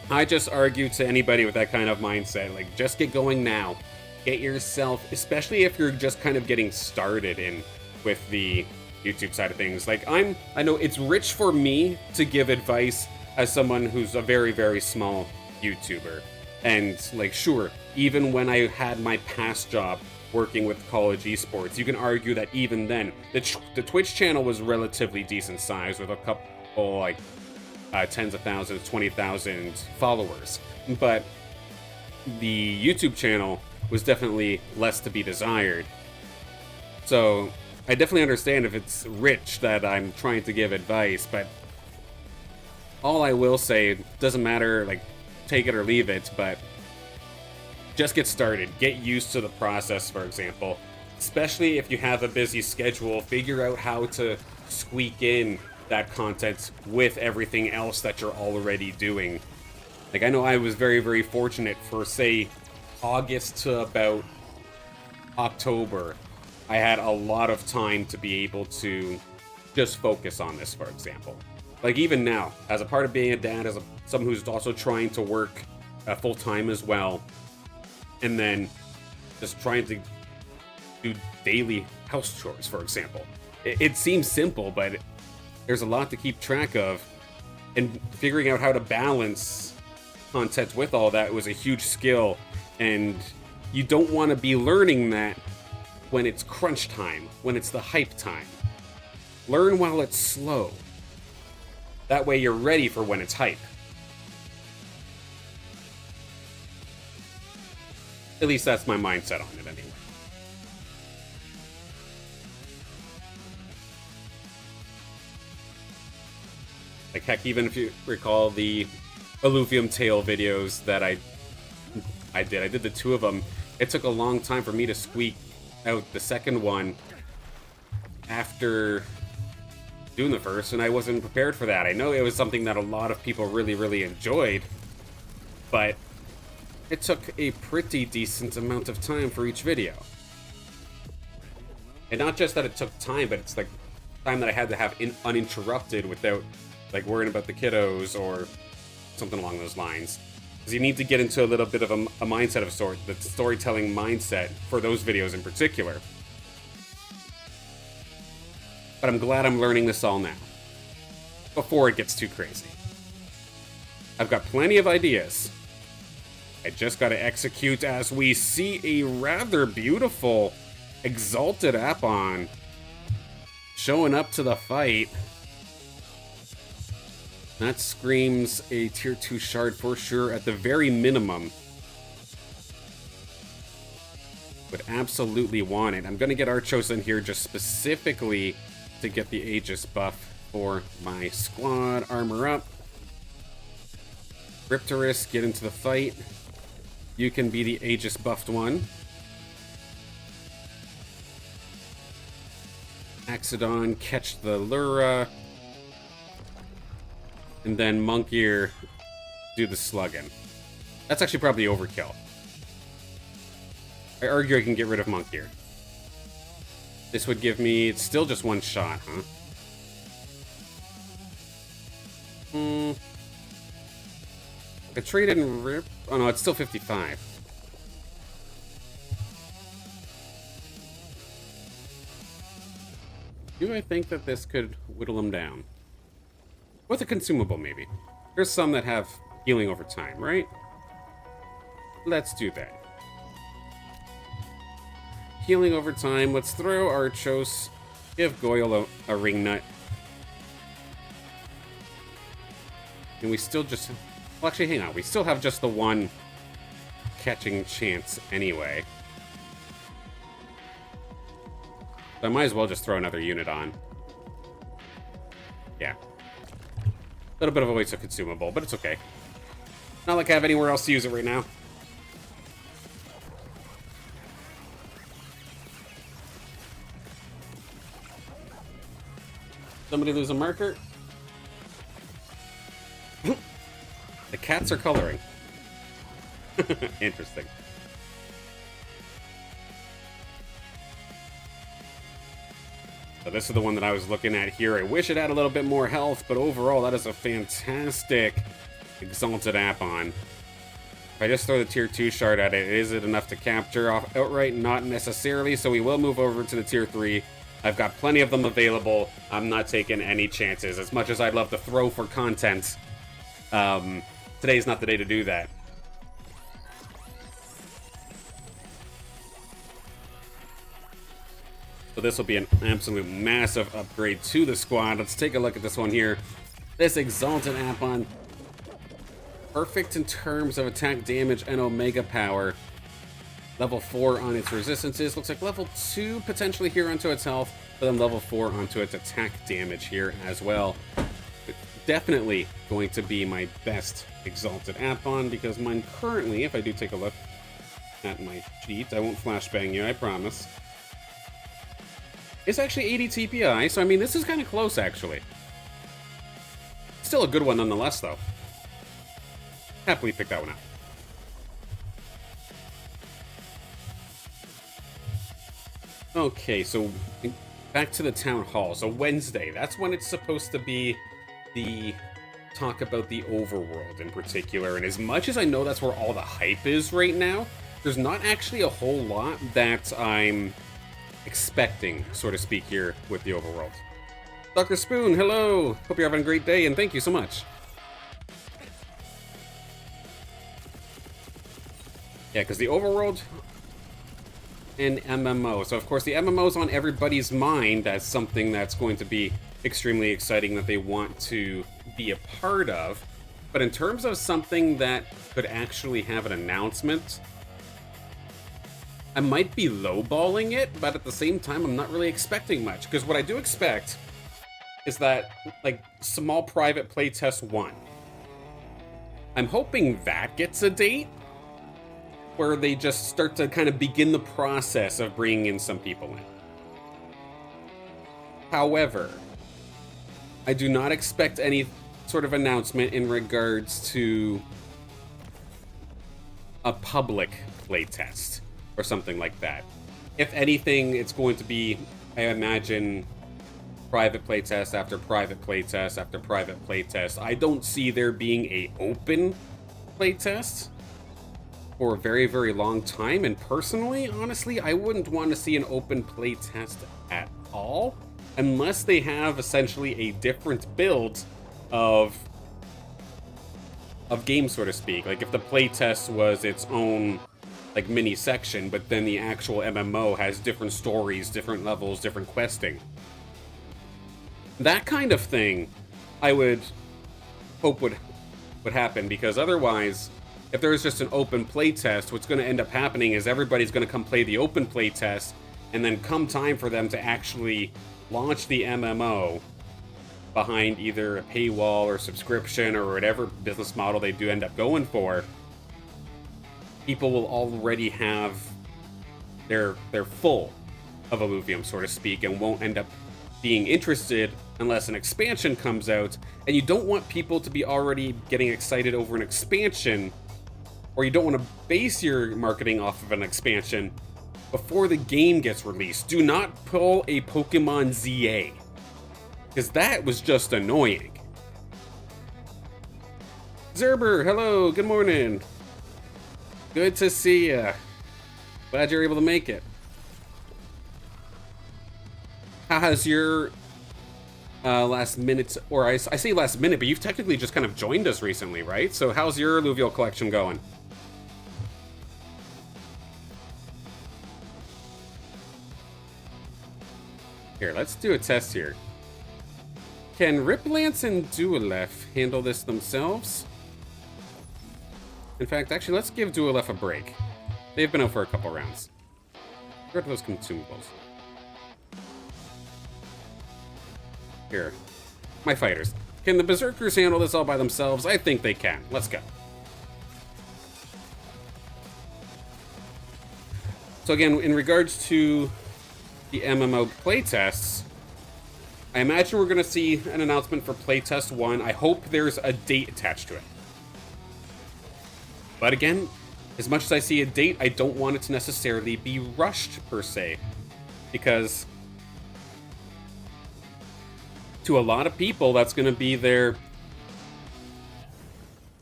I just argue to anybody with that kind of mindset, like, just get going now. Get yourself, especially if you're just kind of getting started in with the YouTube side of things. Like, I know it's rich for me to give advice as someone who's a very, very small YouTuber. And, like, sure, even when I had my past job working with college esports, you can argue that even then, the Twitch channel was relatively decent size with a couple, like, tens of thousands, 20,000 followers. But the YouTube channel was definitely less to be desired. So I definitely understand if it's rich that I'm trying to give advice, but all I will say, doesn't matter, like, take it or leave it, but just get started. Get used to the process, for example. Especially if you have a busy schedule, figure out how to squeak in that content with everything else that you're already doing. Like, I know I was very, very fortunate for, say, August to about October. I had a lot of time to be able to just focus on this, for example. Like, even now, as a part of being a dad, as someone who's also trying to work full-time as well, and then just trying to do daily house chores, for example. It seems simple, but there's a lot to keep track of, and figuring out how to balance content with all that was a huge skill, and you don't want to be learning that when it's crunch time, when it's the hype time. Learn while it's slow. That way you're ready for when it's hype. At least that's my mindset on it anyway. Like, heck, even if you recall the Illuvium Tale videos that I did the two of them. It took a long time for me to squeak out the second one after doing the first, and I wasn't prepared for that. I know it was something that a lot of people really, really enjoyed, but it took a pretty decent amount of time for each video. And not just that it took time, but it's like time that I had to have uninterrupted without like worrying about the kiddos or something along those lines. Because you need to get into a little bit of a mindset of sort, the storytelling mindset for those videos in particular. But I'm glad I'm learning this all now, before it gets too crazy. I've got plenty of ideas. I just gotta execute as we see a rather beautiful Exalted Apon showing up to the fight. That screams a tier 2 shard for sure at the very minimum. Would absolutely want it. I'm gonna get Archos in here just specifically to get the Aegis buff for my squad. Armor up. Riptorus, get into the fight. You can be the Aegis buffed one. Axodon, catch the Lura. And then Monkier, do the Sluggin. That's actually probably overkill. I argue I can get rid of Monkier. This would give me... It's still just one shot, huh? I traded and rip... Oh no, it's still 55. Do I think that this could whittle him down? With a consumable, maybe. There's some that have healing over time, right? Let's do that. Healing over time. Let's throw Archos. Give Goyle a ring nut. And we still just... Well, actually, hang on. We still have just the one catching chance anyway. So I might as well just throw another unit on. Yeah. A little bit of a waste of consumable, but it's okay. Not like I have anywhere else to use it right now. Somebody lose a marker? The cats are coloring. Interesting. So this is the one that I was looking at here. I wish it had a little bit more health, but overall, that is a fantastic Exalted App-on. If I just throw the Tier 2 shard at it, is it enough to capture off outright? Not necessarily, so we will move over to the Tier 3. I've got plenty of them available. I'm not taking any chances. As much as I'd love to throw for content, today's not the day to do that. So this will be an absolute massive upgrade to the squad. Let's take a look at this one here. This Exalted App-on. Perfect in terms of attack damage and Omega power. Level 4 on its resistances. Looks like level 2 potentially here onto its health, but then level 4 onto its attack damage here as well. But definitely going to be my best Exalted App-on, because mine currently, if I do take a look at my sheet, I won't flashbang you, I promise. It's actually 80 TPI, so I mean, this is kind of close, actually. Still a good one nonetheless, though. Happily pick that one up. Okay, so back to the town hall. So Wednesday, that's when it's supposed to be the talk about the overworld in particular. And as much as I know that's where all the hype is right now, there's not actually a whole lot that I'm expecting, so to speak, here with the overworld. Dr. Spoon, hello! Hope you're having a great day, and thank you so much. Yeah, because the overworld and MMO. So, of course, the MMO's on everybody's mind as something that's going to be extremely exciting that they want to be a part of. But in terms of something that could actually have an announcement, I might be lowballing it, but at the same time, I'm not really expecting much. Because what I do expect is that, like, small private playtest 1. I'm hoping that gets a date, where they just start to kind of begin the process of bringing in some people in. However, I do not expect any sort of announcement in regards to a public playtest or something like that. If anything, it's going to be, I imagine, private playtest after private playtest after private playtest. I don't see there being a open playtest for a very, very long time, and personally, honestly, I wouldn't want to see an open playtest at all, unless they have essentially a different build of game, so to speak. Like if the playtest was its own like mini section, but then the actual MMO has different stories, different levels, different questing. That kind of thing, I would hope would happen, because otherwise, if there's just an open playtest, what's going to end up happening is everybody's going to come play the open playtest, and then come time for them to actually launch the MMO behind either a paywall or subscription or whatever business model they do end up going for, people will already have they're full of Illuvium, so to speak, and won't end up being interested unless an expansion comes out. And you don't want people to be already getting excited over an expansion, or you don't want to base your marketing off of an expansion before the game gets released. Do not pull a Pokemon ZA, because that was just annoying. Zerber, hello, good morning. Good to see ya. Glad you're able to make it. How has your last minute, or I say last minute, but you've technically just kind of joined us recently, right? So how's your Illuvium collection going? Here, let's do a test here. Can Riplance and Dualef handle this themselves? In fact, actually, let's give Dualef a break. They've been out for a couple rounds. Get rid of those consumables. Here. my fighters. Can the Berserkers handle this all by themselves? I think they can. Let's go. So again, in regards to the MMO playtests, I imagine we're going to see an announcement for playtest 1. I hope there's a date attached to it. But again, as much as I see a date, I don't want it to necessarily be rushed, per se. Because to a lot of people, that's going to be their,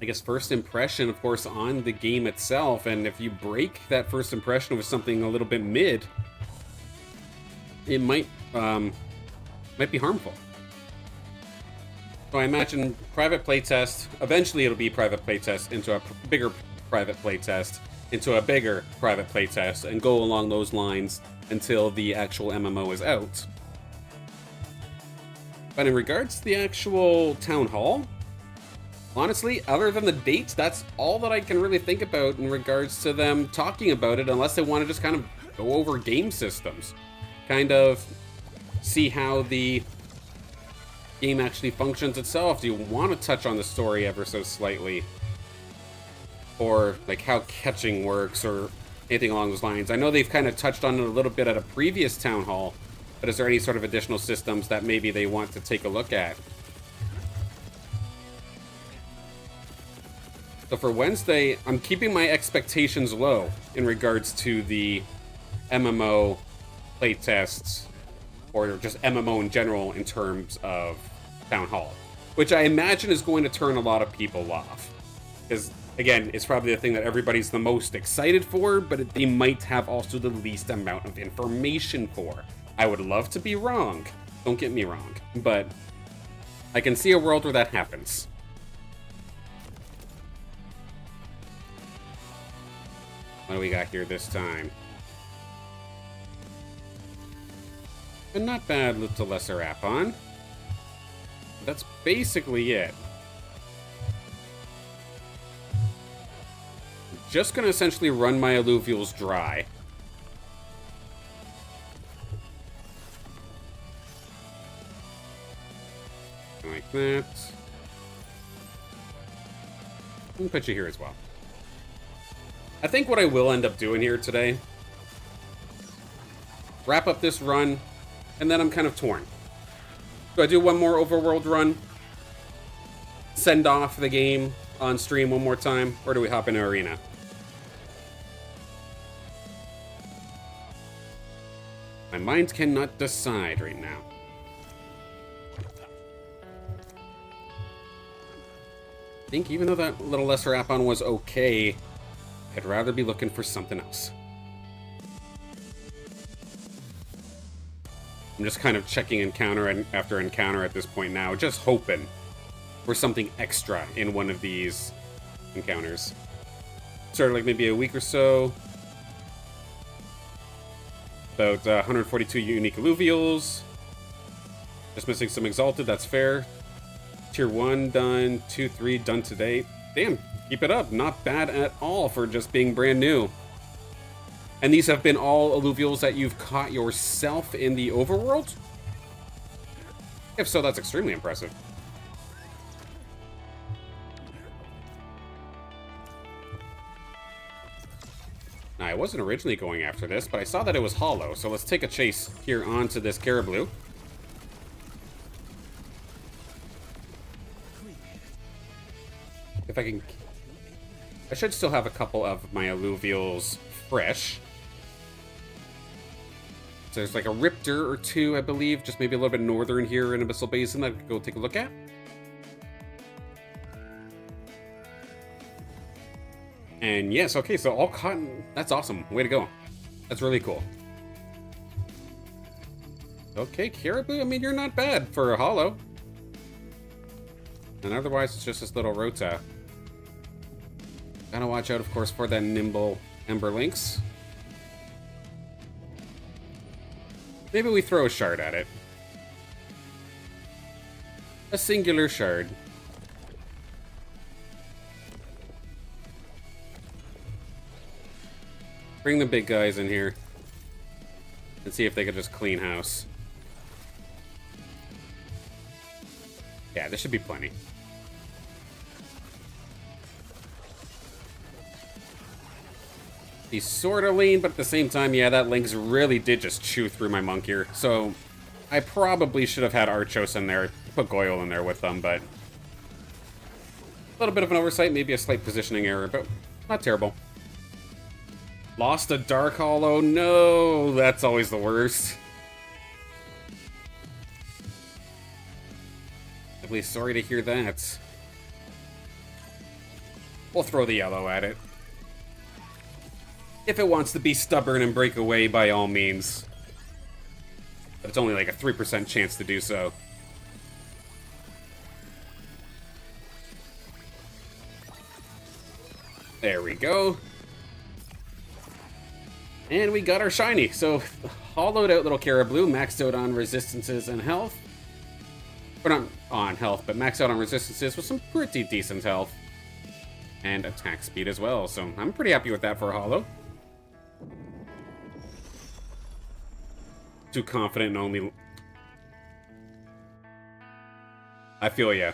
I guess, first impression, of course, on the game itself. And if you break that first impression with something a little bit mid, it might be harmful. So I imagine private playtest, eventually it'll be private playtest into a bigger private playtest, into a bigger private playtest, and go along those lines until the actual MMO is out. But in regards to the actual town hall, honestly, other than the dates, that's all that I can really think about in regards to them talking about it, unless they want to just kind of go over game systems. Kind of see how the game actually functions itself. Do you want to touch on the story ever so slightly? Or like how catching works or anything along those lines. I know they've kind of touched on it a little bit at a previous town hall, but is there any sort of additional systems that maybe they want to take a look at? So for Wednesday, I'm keeping my expectations low in regards to the MMO playtests, or just MMO in general in terms of Town Hall, which I imagine is going to turn a lot of people off. Because, again, it's probably the thing that everybody's the most excited for, but they might have also the least amount of information for. I would love to be wrong, don't get me wrong, but I can see a world where that happens. What do we got here this time? And not bad with the lesser app on. That's basically it. Just gonna essentially run my alluvials dry. Like that. And put you here as well. I think what I will end up doing here today, wrap up this run, and then I'm kind of torn. Do I do one more Overworld run? Send off the game on stream one more time? Or do we hop into Arena? My mind cannot decide right now. I think even though that little lesser app-on was okay, I'd rather be looking for something else. I'm just kind of checking encounter after encounter at this point now, just hoping for something extra in one of these encounters. Started like maybe a week or so. About 142 unique alluvials. Just missing some exalted, that's fair. Tier 1 done, 2, 3 done today. Damn, keep it up. Not bad at all for just being brand new. And these have been all alluvials that you've caught yourself in the overworld? If so, that's extremely impressive. Now, I wasn't originally going after this, but I saw that it was hollow, so let's take a chase here onto this caribou. If I can... I should still have a couple of my alluvials fresh. So there's like a Riptor or two, I believe, just maybe a little bit northern here in Abyssal Basin that I could go take a look at. And yes, okay, so all cotton. That's awesome. Way to go. That's really cool. Okay, caribou, I mean, you're not bad for a hollow. And otherwise, it's just this little Rota. Gotta watch out, of course, for that nimble Emberlynx. Maybe we throw a shard at it. A singular shard. Bring the big guys in here. And see if they could just clean house. Yeah, there should be plenty. He's sort of lean, but at the same time, yeah, that Lynx really did just chew through my monk here. So I probably should have had Archos in there, put Goyle in there with them, but a little bit of an oversight, maybe a slight positioning error, but not terrible. Lost a Dark Hollow? No, that's always the worst. At least sorry to hear that. We'll throw the yellow at it. If it wants to be stubborn and break away, by all means. But it's only like a 3% chance to do so. There we go. And we got our shiny. So, hollowed out little Caribou, maxed out on resistances and health. Or not on health, but maxed out on resistances with some pretty decent health. And attack speed as well. So, I'm pretty happy with that for a hollow. Too confident and only... I feel ya.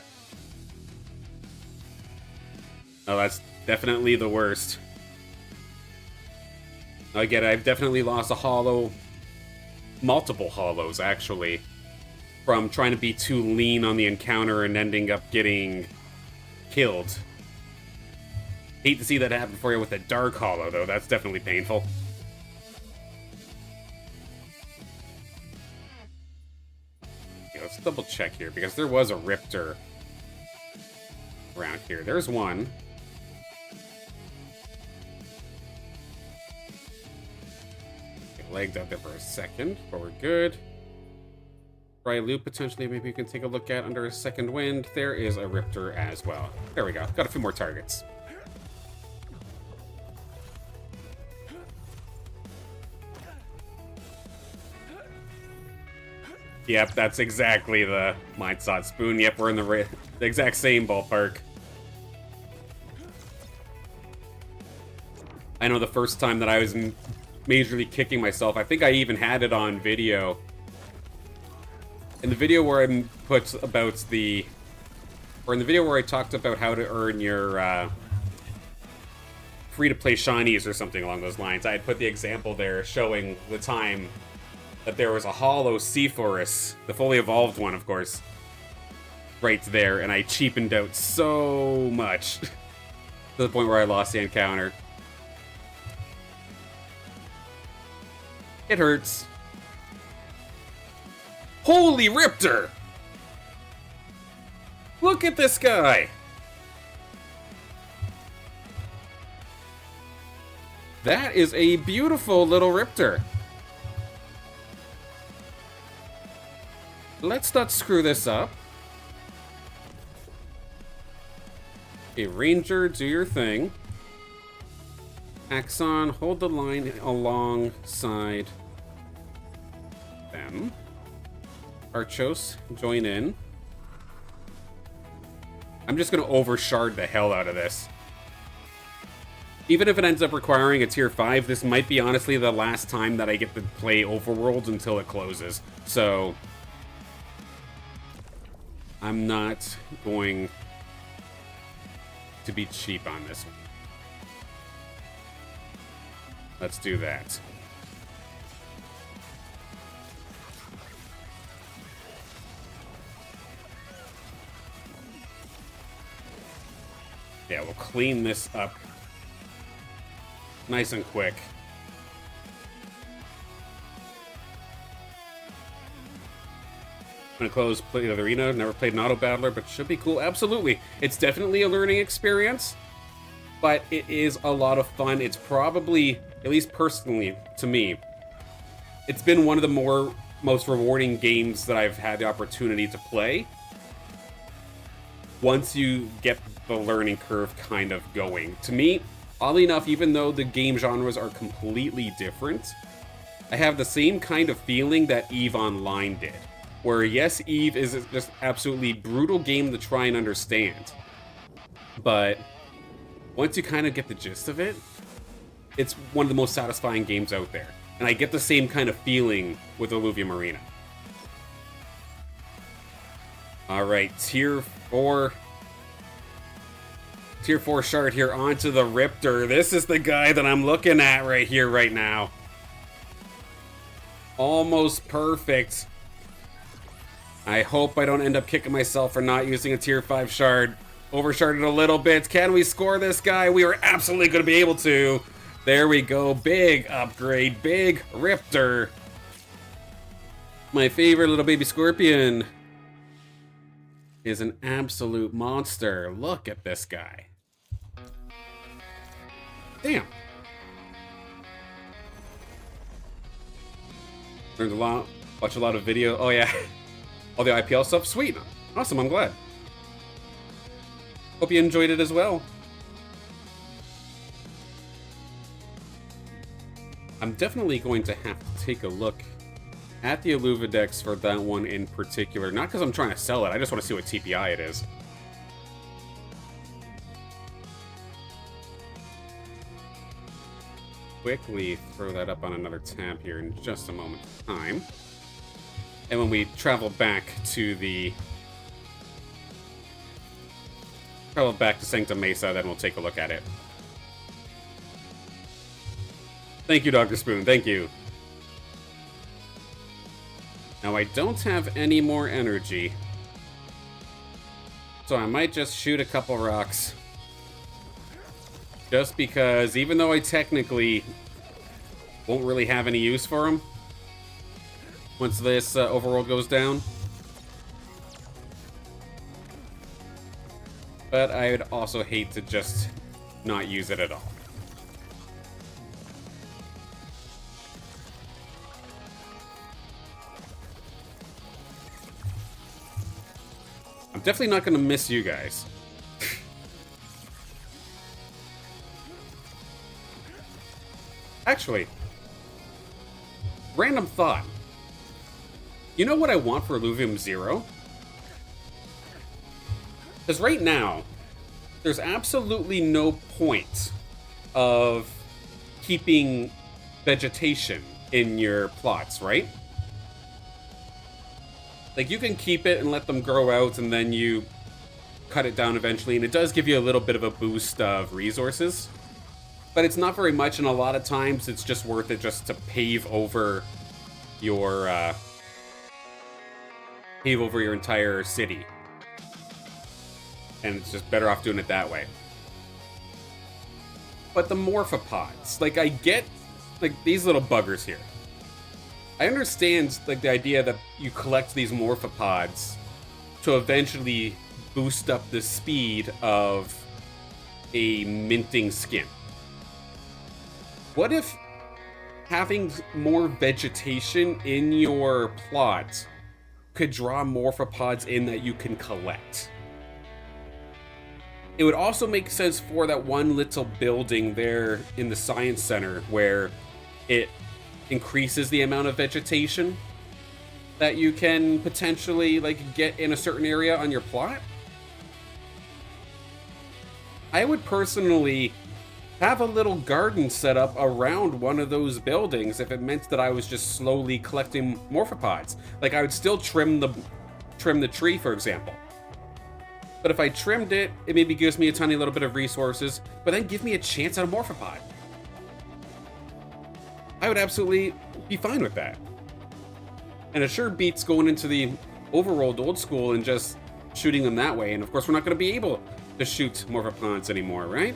Oh, that's definitely the worst. Again, I've definitely lost a hollow, multiple hollows actually, from trying to be too lean on the encounter and ending up getting killed. Hate to see that happen for you with a Dark Hollow, though. That's definitely painful. Okay, let's double check here, because there was a Riptor around here. There's one. Lagged out there for a second, but we're good. Loop potentially, maybe you can take a look at under a second wind. There is a Riptor as well. There we go. Got a few more targets. Yep, that's exactly the Mindsot Spoon. Yep, we're in the exact same ballpark. I know the first time that I was majorly kicking myself, I think I even had it on video. In the video where I put about the... Or in the video where I talked about how to earn your free-to-play shinies or something along those lines, I had put the example there showing the time that there was a hollow Seaforus, the fully evolved one, of course, right there, and I cheapened out so much to the point where I lost the encounter. It hurts. Holy Riptor! Look at this guy! That is a beautiful little Riptor. Let's not screw this up. Okay, Ranger, do your thing. Axon, hold the line alongside them. Archos, join in. I'm just gonna overshard the hell out of this. Even if it ends up requiring a tier 5, this might be honestly the last time that I get to play Overworld until it closes. So I'm not going to be cheap on this one. Let's do that. Yeah, we'll clean this up nice and quick. I'm gonna close play the arena. Never played an auto battler, but should be cool. Absolutely. It's definitely a learning experience, but it is a lot of fun. It's probably, at least personally, to me, it's been one of the most rewarding games that I've had the opportunity to play. Once you get the learning curve kind of going. To me, oddly enough, even though the game genres are completely different, I have the same kind of feeling that EVE Online did. Where, yes, EVE is just absolutely brutal game to try and understand. But once you kind of get the gist of it, it's one of the most satisfying games out there. And I get the same kind of feeling with Illuvium Arena. Alright, tier 4. Tier 4 shard here onto the Riptor. This is the guy that I'm looking at right here, right now. Almost perfect. I hope I don't end up kicking myself for not using a tier 5 shard. Oversharded a little bit. Can we score this guy? We are absolutely going to be able to. There we go. Big upgrade. Big Riptor. My favorite little baby scorpion is an absolute monster. Look at this guy. Damn. Learned a lot. Watched a lot of video. Oh yeah. All the IPL stuff. Sweet. Awesome. I'm glad. Hope you enjoyed it as well. I'm definitely going to have to take a look at the Illuvidex for that one in particular. Not because I'm trying to sell it. I just want to see what TPI it is. Quickly throw that up on another tab here in just a moment of time. And when we travel back to Sanctum Mesa, then we'll take a look at it. Thank you, Dr. Spoon. Thank you. Now, I don't have any more energy, so I might just shoot a couple rocks. Just because, even though I technically won't really have any use for them once this overworld goes down. But I would also hate to just not use it at all. I'm definitely not going to miss you guys. Actually, random thought. You know what I want for Illuvium 0? Because right now, there's absolutely no point of keeping vegetation in your plots, right? Like, you can keep it and let them grow out, and then you cut it down eventually, and it does give you a little bit of a boost of resources. But it's not very much, and a lot of times it's just worth it just to pave over your entire city. And it's just better off doing it that way. But the morphopods, like, I get, like, these little buggers here. I understand, like, the idea that you collect these morphopods to eventually boost up the speed of a minting skin. What if having more vegetation in your plot could draw morphopods in that you can collect? It would also make sense for that one little building there in the Science Center where it increases the amount of vegetation that you can potentially, like, get in a certain area on your plot. I would personally have a little garden set up around one of those buildings if it meant that I was just slowly collecting morphopods. Like, I would still trim the tree, for example. But if I trimmed it, it maybe gives me a tiny little bit of resources, but then give me a chance at a morphopod. I would absolutely be fine with that. And it sure beats going into the Overworld old school and just shooting them that way. And of course, we're not going to be able to shoot morphopods anymore, right?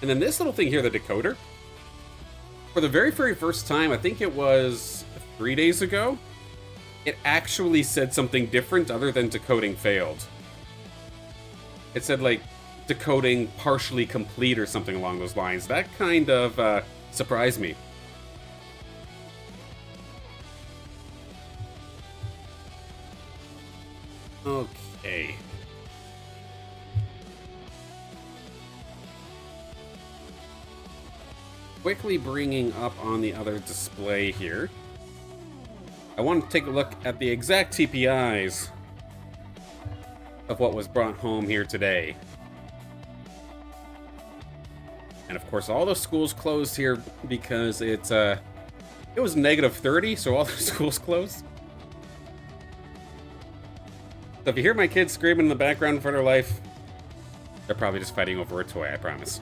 And then this little thing here, the decoder. For the very, very first time, I think it was 3 days ago, it actually said something different other than decoding failed. It said, like, decoding partially complete or something along those lines. That kind of surprised me. Okay. Quickly bringing up on the other display here. I want to take a look at the exact TPIs of what was brought home here today. And of course, all the schools closed here because it's It was -30, so all the schools closed. So if you hear my kids screaming in the background for their life, they're probably just fighting over a toy, I promise.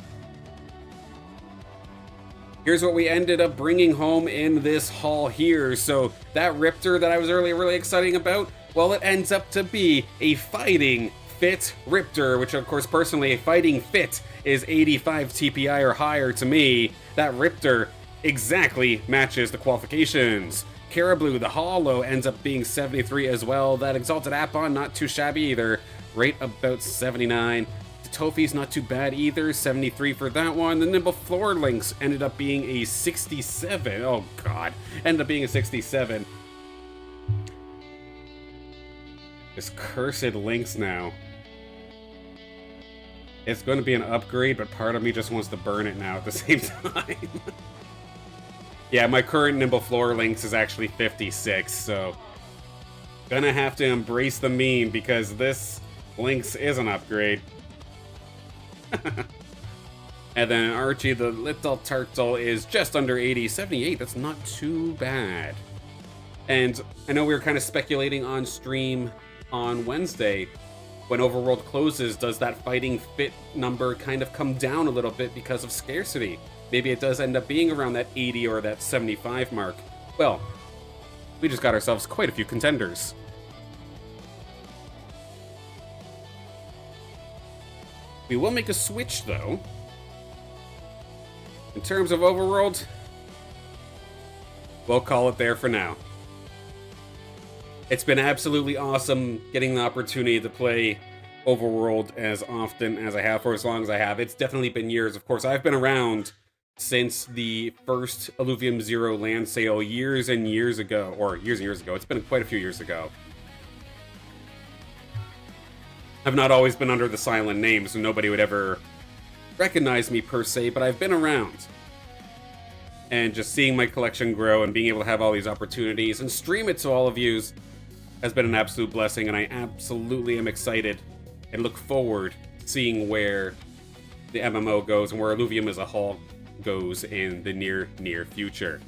Here's what we ended up bringing home in this haul here. So that Riptor that I was earlier really excited about, well, it ends up to be a fighting fit Riptor, which of course personally a fighting fit is 85 TPI or higher to me. That Riptor exactly matches the qualifications. Caribou, the Hollow, ends up being 73 as well. That Exalted Apon, not too shabby either. Rate about 79. Tofi's not too bad either, 73 for that one. The Nimble Floor Lynx ended up being a 67. Oh god, ended up being a 67. This cursed Lynx now. It's going to be an upgrade, but part of me just wants to burn it now at the same time. Yeah, my current Nimble Floor Lynx is actually 56, so gonna have to embrace the meme because this Lynx is an upgrade. And then Archie, the little turtle, is just under 80, 78. That's not too bad. And I know we were kind of speculating on stream on Wednesday. When Overworld closes, does that fighting fit number kind of come down a little bit because of scarcity? Maybe it does end up being around that 80 or that 75 mark. Well, we just got ourselves quite a few contenders. We will make a switch, though. In terms of Overworld, we'll call it there for now. It's been absolutely awesome getting the opportunity to play Overworld as often as I have for as long as I have. It's definitely been years. Of course, I've been around since the first Illuvium Zero land sale years and years ago. Or years and years ago. It's been quite a few years ago. I've not always been under the silent name, so nobody would ever recognize me per se, but I've been around. And just seeing my collection grow and being able to have all these opportunities and stream it to all of you has been an absolute blessing, and I absolutely am excited and look forward to seeing where the MMO goes and where Illuvium as a whole goes in the near future.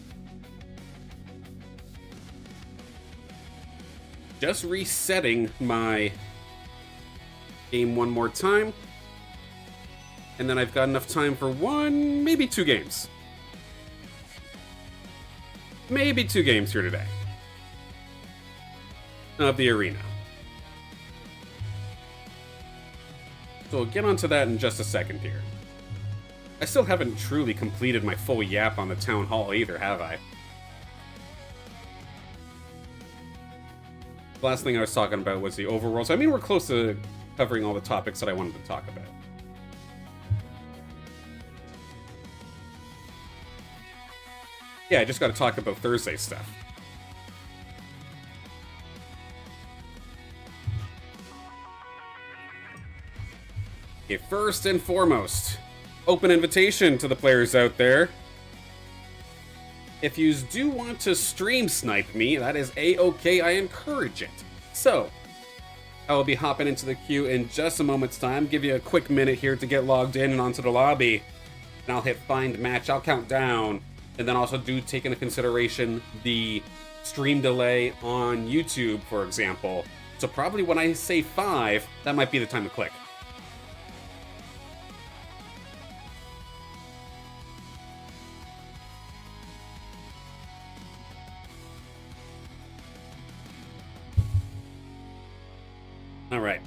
Just resetting my game one more time, and then I've got enough time for one, maybe two games. Maybe two games here today of the arena. So we'll get onto that in just a second here. I still haven't truly completed my full yap on the town hall either, have I? The last thing I was talking about was the Overworld, so I mean we're close to covering all the topics that I wanted to talk about. Yeah, I just got to talk about Thursday stuff. Okay, first and foremost, open invitation to the players out there. If you do want to stream snipe me, that is a-okay, I encourage it. So, I will be hopping into the queue in just a moment's time. Give you a quick minute here to get logged in and onto the lobby. And I'll hit find match, I'll count down. And then also do take into consideration the stream delay on YouTube, for example. So probably when I say 5, that might be the time to click. Alright.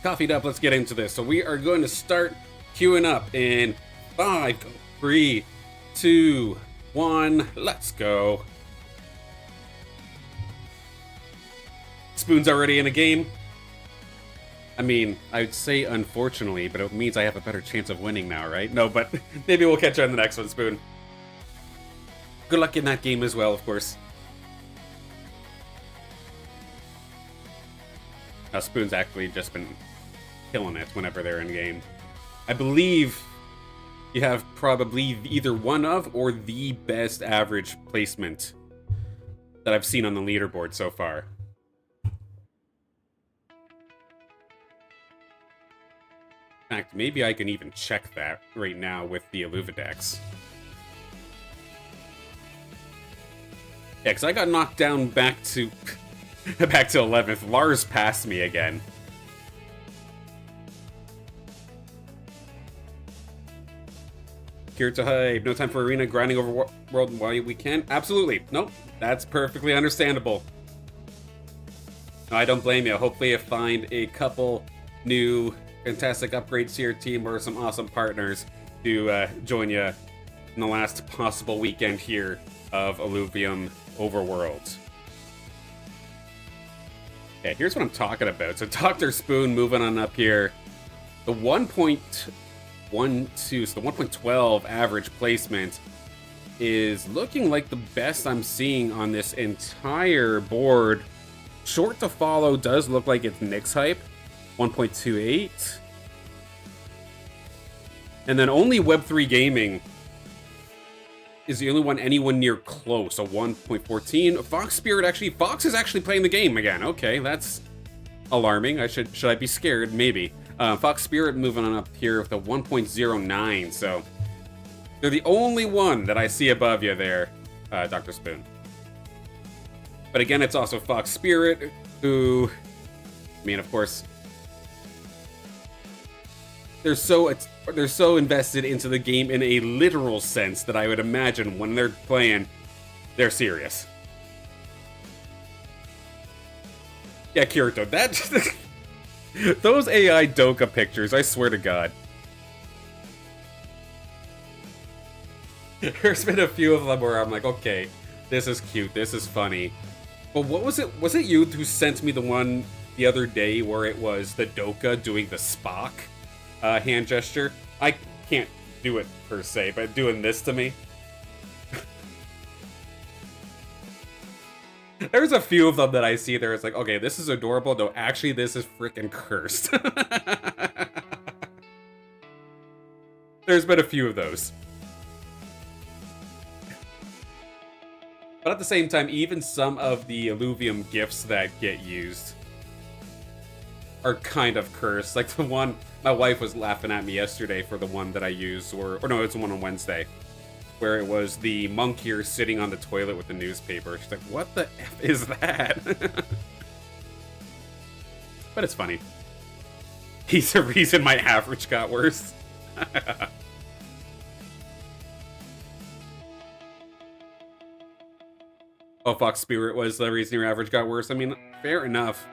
Coffeeed up, let's get into this. So we are going to start queuing up in 5, 3, 2, 1, let's go. Spoon's already in a game. I mean, I'd say unfortunately, but it means I have a better chance of winning now, right? No, but maybe we'll catch you on the next one, Spoon. Good luck in that game as well, of course. Spoon's actually just been killing it whenever they're in game. I believe you have probably either one of or the best average placement that I've seen on the leaderboard so far. In fact, maybe I can even check that right now with the Illuvidex. Yeah, because I got knocked down back to back to 11th. Lars passed me again. Here to Hype. No time for arena grinding Overworld while we can. Absolutely. Nope. That's perfectly understandable. No, I don't blame you. Hopefully you find a couple new fantastic upgrades to your team or some awesome partners to join you in the last possible weekend here of Illuvium Overworld. Okay, here's what I'm talking about. So Dr. Spoon moving on up here. The 1.12, so the 1.12 average placement is looking like the best I'm seeing on this entire board. Short to follow does look like it's Nick's Hype, 1.28. And then only Web3 Gaming is the only one anyone near close, a 1.14. Fox Spirit Fox is actually playing the game again. Okay, that's alarming. Should I be scared? Maybe. Fox Spirit moving on up here with a 1.09, so they're the only one that I see above you there, Dr. Spoon. But again, it's also Fox Spirit, who, I mean, of course, they're so invested into the game in a literal sense that I would imagine when they're playing, they're serious. Yeah, Kirito, that those AI Doka pictures, I swear to God. There's been a few of them where I'm like, okay, this is cute, this is funny. But what was it? Was it you who sent me the one the other day where it was the Doka doing the Spock hand gesture? I can't do it per se, but doing this to me. There's a few of them that I see there. It's like, okay, this is adorable. No, actually, this is freaking cursed. There's been a few of those. But at the same time, even some of the Illuvium gifts that get used are kind of cursed. Like the one, my wife was laughing at me yesterday for the one that I used, or no, it's the one on Wednesday, where it was the monk here sitting on the toilet with the newspaper. She's like, what the F is that? But it's funny. He's the reason my average got worse. Oh, Fox Spirit was the reason your average got worse. I mean, fair enough.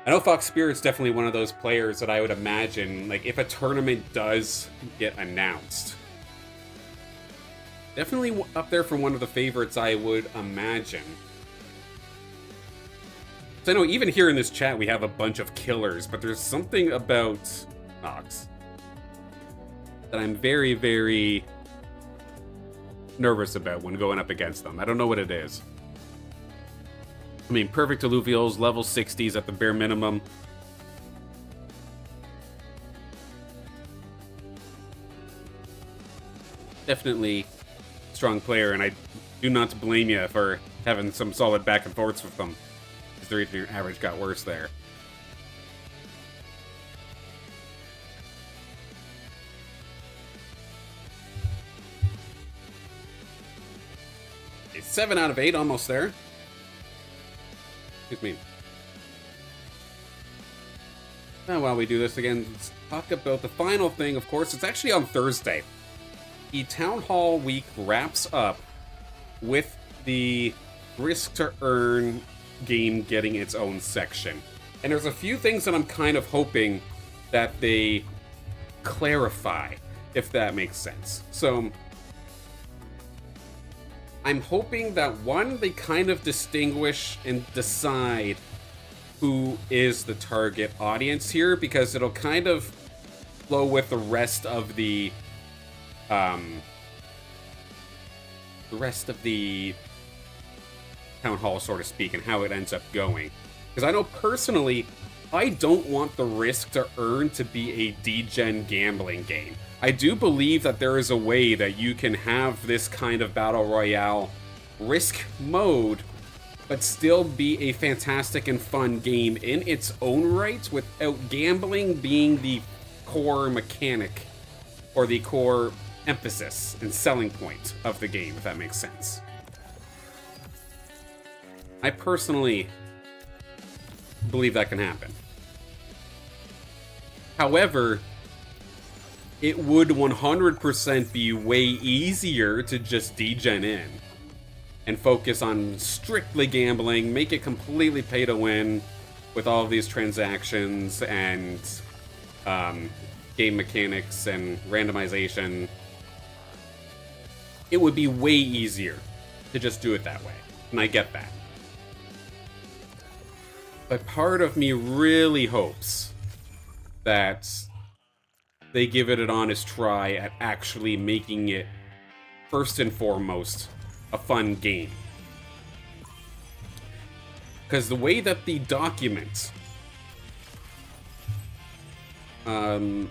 I know Fox Spirit's definitely one of those players that I would imagine, like, if a tournament does get announced, definitely up there for one of the favorites, I would imagine. So I know even here in this chat we have a bunch of killers, but there's something about Nox that I'm very, very nervous about when going up against them. I don't know what it is. I mean, perfect alluvials, level 60s at the bare minimum. Definitely strong player, and I do not blame you for having some solid back and forths with them, because the reason your average got worse there. A 7 out of 8, almost there. Excuse me. Now, while we do this again, let's talk about the final thing. Of course, it's actually on Thursday. The Town Hall week wraps up with the Risk to Earn game getting its own section. And there's a few things that I'm kind of hoping that they clarify, if that makes sense. So I'm hoping that, one, they kind of distinguish and decide who is the target audience here, because it'll kind of flow with the rest of the town hall, so to speak, and how it ends up going. Because I know personally, I don't want the Risk to Earn to be a degen gambling game. I do believe that there is a way that you can have this kind of battle royale risk mode, but still be a fantastic and fun game in its own right, without gambling being the core mechanic or the core emphasis and selling point of the game, if that makes sense. I personally believe that can happen. However, it would 100% be way easier to just degen in and focus on strictly gambling, make it completely pay to win with all of these transactions and game mechanics and randomization. It would be way easier to just do it that way, and I get that. But part of me really hopes that they give it an honest try at actually making it, first and foremost, a fun game. Because the way that the document, the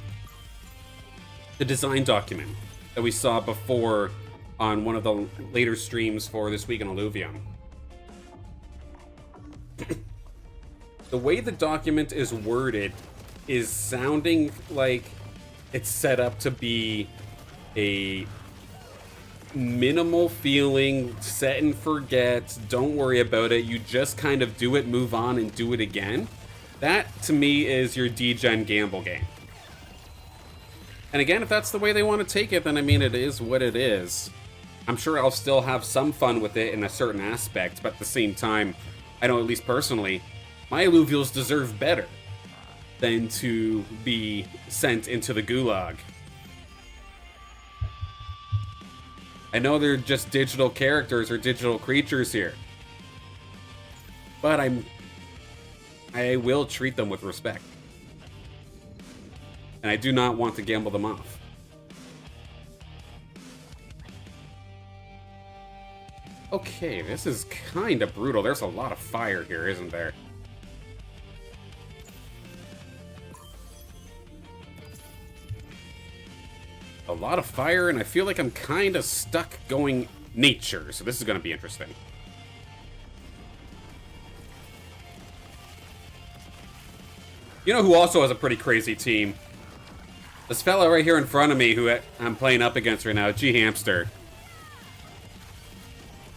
design document that we saw before on one of the later streams for this week in Illuvium, the way the document is worded is sounding like it's set up to be a minimal feeling, set and forget, don't worry about it, you just kind of do it, move on, and do it again. That, to me, is your degen gamble game. And again, if that's the way they want to take it, then I mean, it is what it is. I'm sure I'll still have some fun with it in a certain aspect, but at the same time, I know, at least personally, my Illuvials deserve better than to be sent into the gulag. I know they're just digital characters or digital creatures here, but I will treat them with respect. And I do not want to gamble them off. Okay, this is kind of brutal. There's a lot of fire here, isn't there? A lot of fire, and I feel like I'm kind of stuck going nature, so this is going to be interesting. You know who also has a pretty crazy team? This fella right here in front of me who I'm playing up against right now, G-Hamster.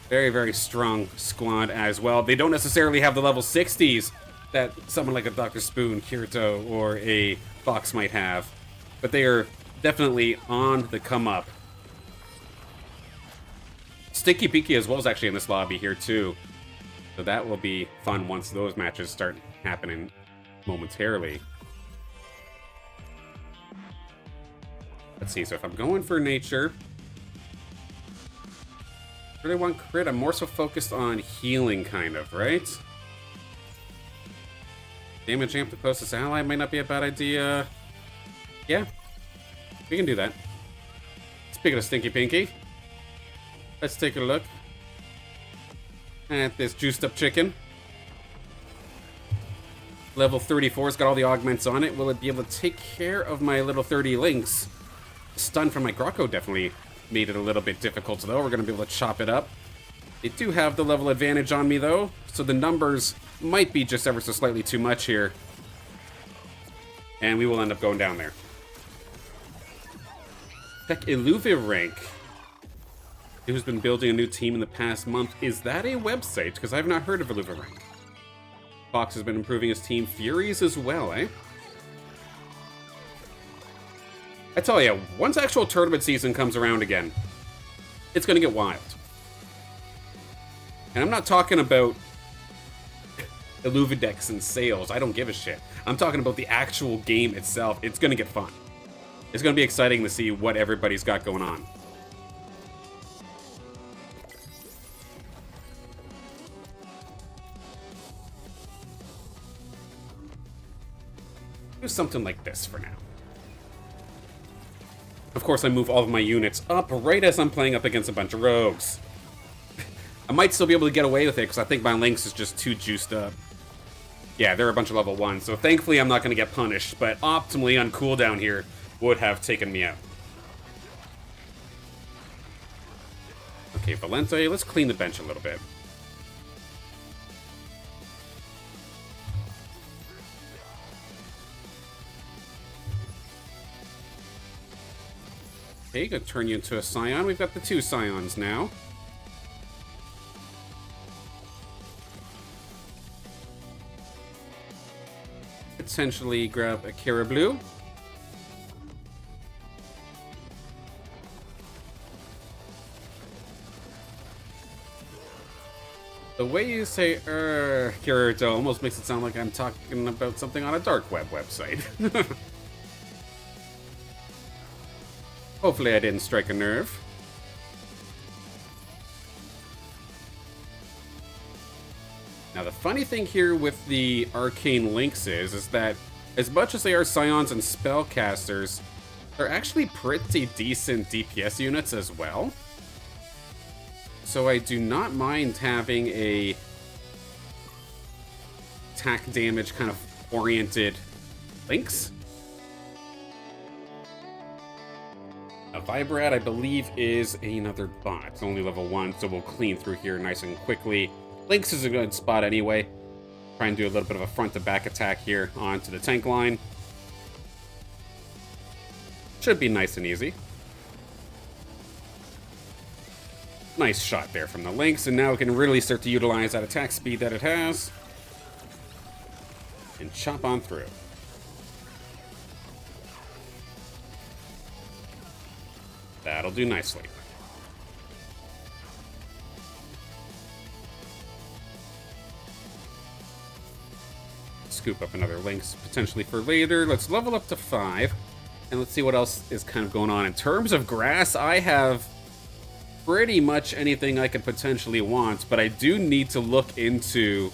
Very, very strong squad as well. They don't necessarily have the level 60s that someone like a Dr. Spoon, Kirito, or a Fox might have, but they are definitely on the come up. Sticky Pinky as well is actually in this lobby here too, so that will be fun once those matches start happening momentarily. Let's see, so if I'm going for nature, I really want crit. I'm more so focused on healing, kind of, right? Damage amp the closest ally might not be a bad idea. Yeah, we can do that. Speaking of Stinky Pinky, let's take a look at this juiced up chicken. Level 34's got all the augments on it. Will it be able to take care of my little 30 links? Stun from my Grocko definitely made it a little bit difficult, though. We're going to be able to chop it up. They do have the level advantage on me, though, so the numbers might be just ever so slightly too much here. And we will end up going down there. Check Illuvium rank. Who's been building a new team in the past month. Is that a website? Because I've not heard of Illuvium rank. Fox has been improving his team. Furies as well, eh? I tell you, once actual tournament season comes around again, it's going to get wild. And I'm not talking about Illuvidex and sales. I don't give a shit. I'm talking about the actual game itself. It's going to get fun. It's going to be exciting to see what everybody's got going on. Do something like this for now. Of course, I move all of my units up right as I'm playing up against a bunch of rogues. I might still be able to get away with it because I think my Lynx is just too juiced up. Yeah, they're a bunch of level 1, so thankfully I'm not going to get punished, but optimally on cooldown here would have taken me out. Okay, Valente, let's clean the bench a little bit. Okay, gonna turn you into a Scion. We've got the 2 Scions now. Potentially grab a Caribou. The way you say Kirito almost makes it sound like I'm talking about something on a dark web website. Hopefully I didn't strike a nerve. Now the funny thing here with the Arcane Lynx is that as much as they are Scions and Spellcasters, they're actually pretty decent DPS units as well. So I do not mind having a attack damage kind of oriented Lynx. A Vibrat, I believe, is another bot. It's only level 1, so we'll clean through here nice and quickly. Lynx is a good spot anyway. Try and do a little bit of a front-to-back attack here onto the tank line. Should be nice and easy. Nice shot there from the Lynx, and now we can really start to utilize that attack speed that it has. And chop on through. That'll do nicely. Scoop up another Lynx, potentially for later. Let's level up to 5, and let's see what else is kind of going on. In terms of grass, I have pretty much anything I could potentially want, but I do need to look into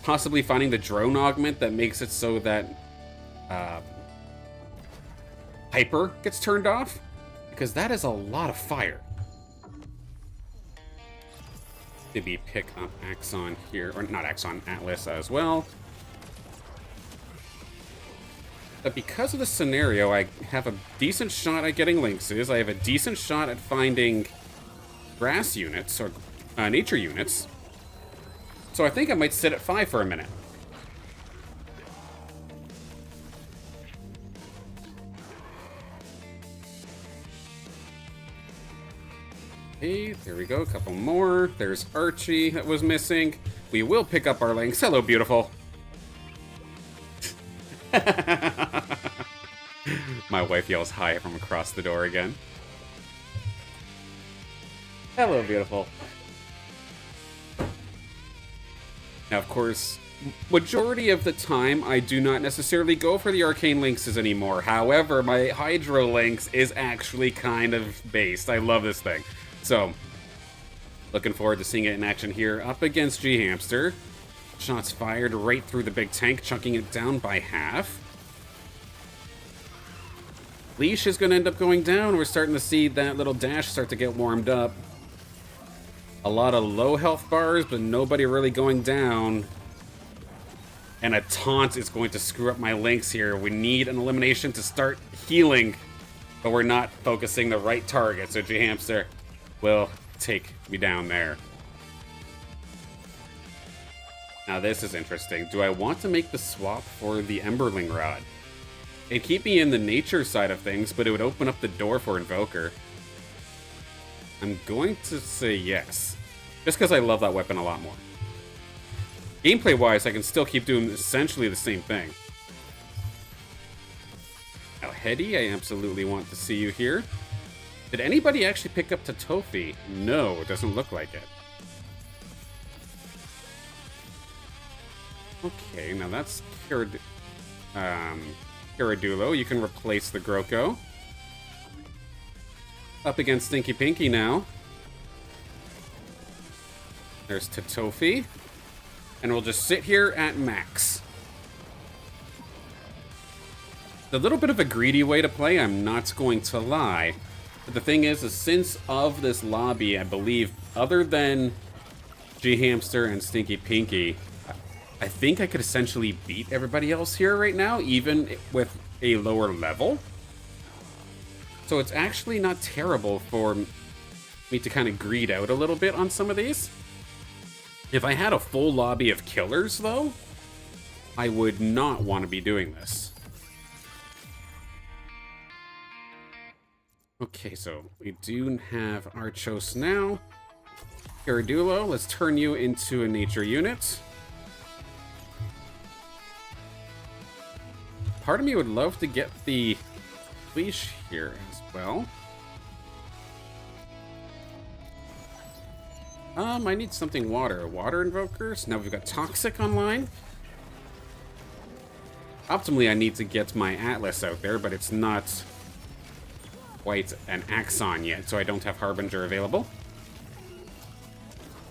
possibly finding the drone augment that makes it so that Hyper gets turned off, because that is a lot of fire. Maybe pick up Axon here, or not Axon, Atlas as well. But because of the scenario, I have a decent shot at getting Lynxes. I have a decent shot at finding grass units, or nature units. So I think I might sit at 5 for a minute. Okay, there we go, a couple more. There's Archie that was missing. We will pick up our Lynx. Hello, beautiful. My wife yells hi from across the door again. Hello, beautiful. Now, of course, majority of the time, I do not necessarily go for the Arcane Lynxes anymore. However, my Hydro Lynx is actually kind of based. I love this thing. So, looking forward to seeing it in action here up against G-Hamster. Shots fired right through the big tank, chunking it down by half. Leash is going to end up going down. We're starting to see that little dash start to get warmed up. A lot of low health bars, but nobody really going down. And a taunt is going to screw up my Lynx here. We need an elimination to start healing, but we're not focusing the right target, so G-Hamster will take me down there. Now this is interesting. Do I want to make the swap for the Emberling Rod? It'd keep me in the nature side of things, but it would open up the door for Invoker. I'm going to say yes. Just because I love that weapon a lot more. Gameplay-wise, I can still keep doing essentially the same thing. Now, Hetty, I absolutely want to see you here. Did anybody actually pick up Totofi? No, it doesn't look like it. Okay, now that's Kiradulo. You can replace the Groko. Up against Stinky Pinky now. There's Totofi. And we'll just sit here at max. A little bit of a greedy way to play, I'm not going to lie. But the thing is since of this lobby, I believe, other than G-Hamster and Stinky Pinky, I think I could essentially beat everybody else here right now, even with a lower level. So it's actually not terrible for me to kind of greed out a little bit on some of these. If I had a full lobby of killers, though, I would not want to be doing this. Okay, so we do have Archos now. Caradulo, let's turn you into a nature unit. Part of me would love to get the leash here as well. I need something water. Water invokers. Now we've got Toxic online. Optimally, I need to get my Atlas out there, but it's not quite an Axon yet, so I don't have Harbinger available.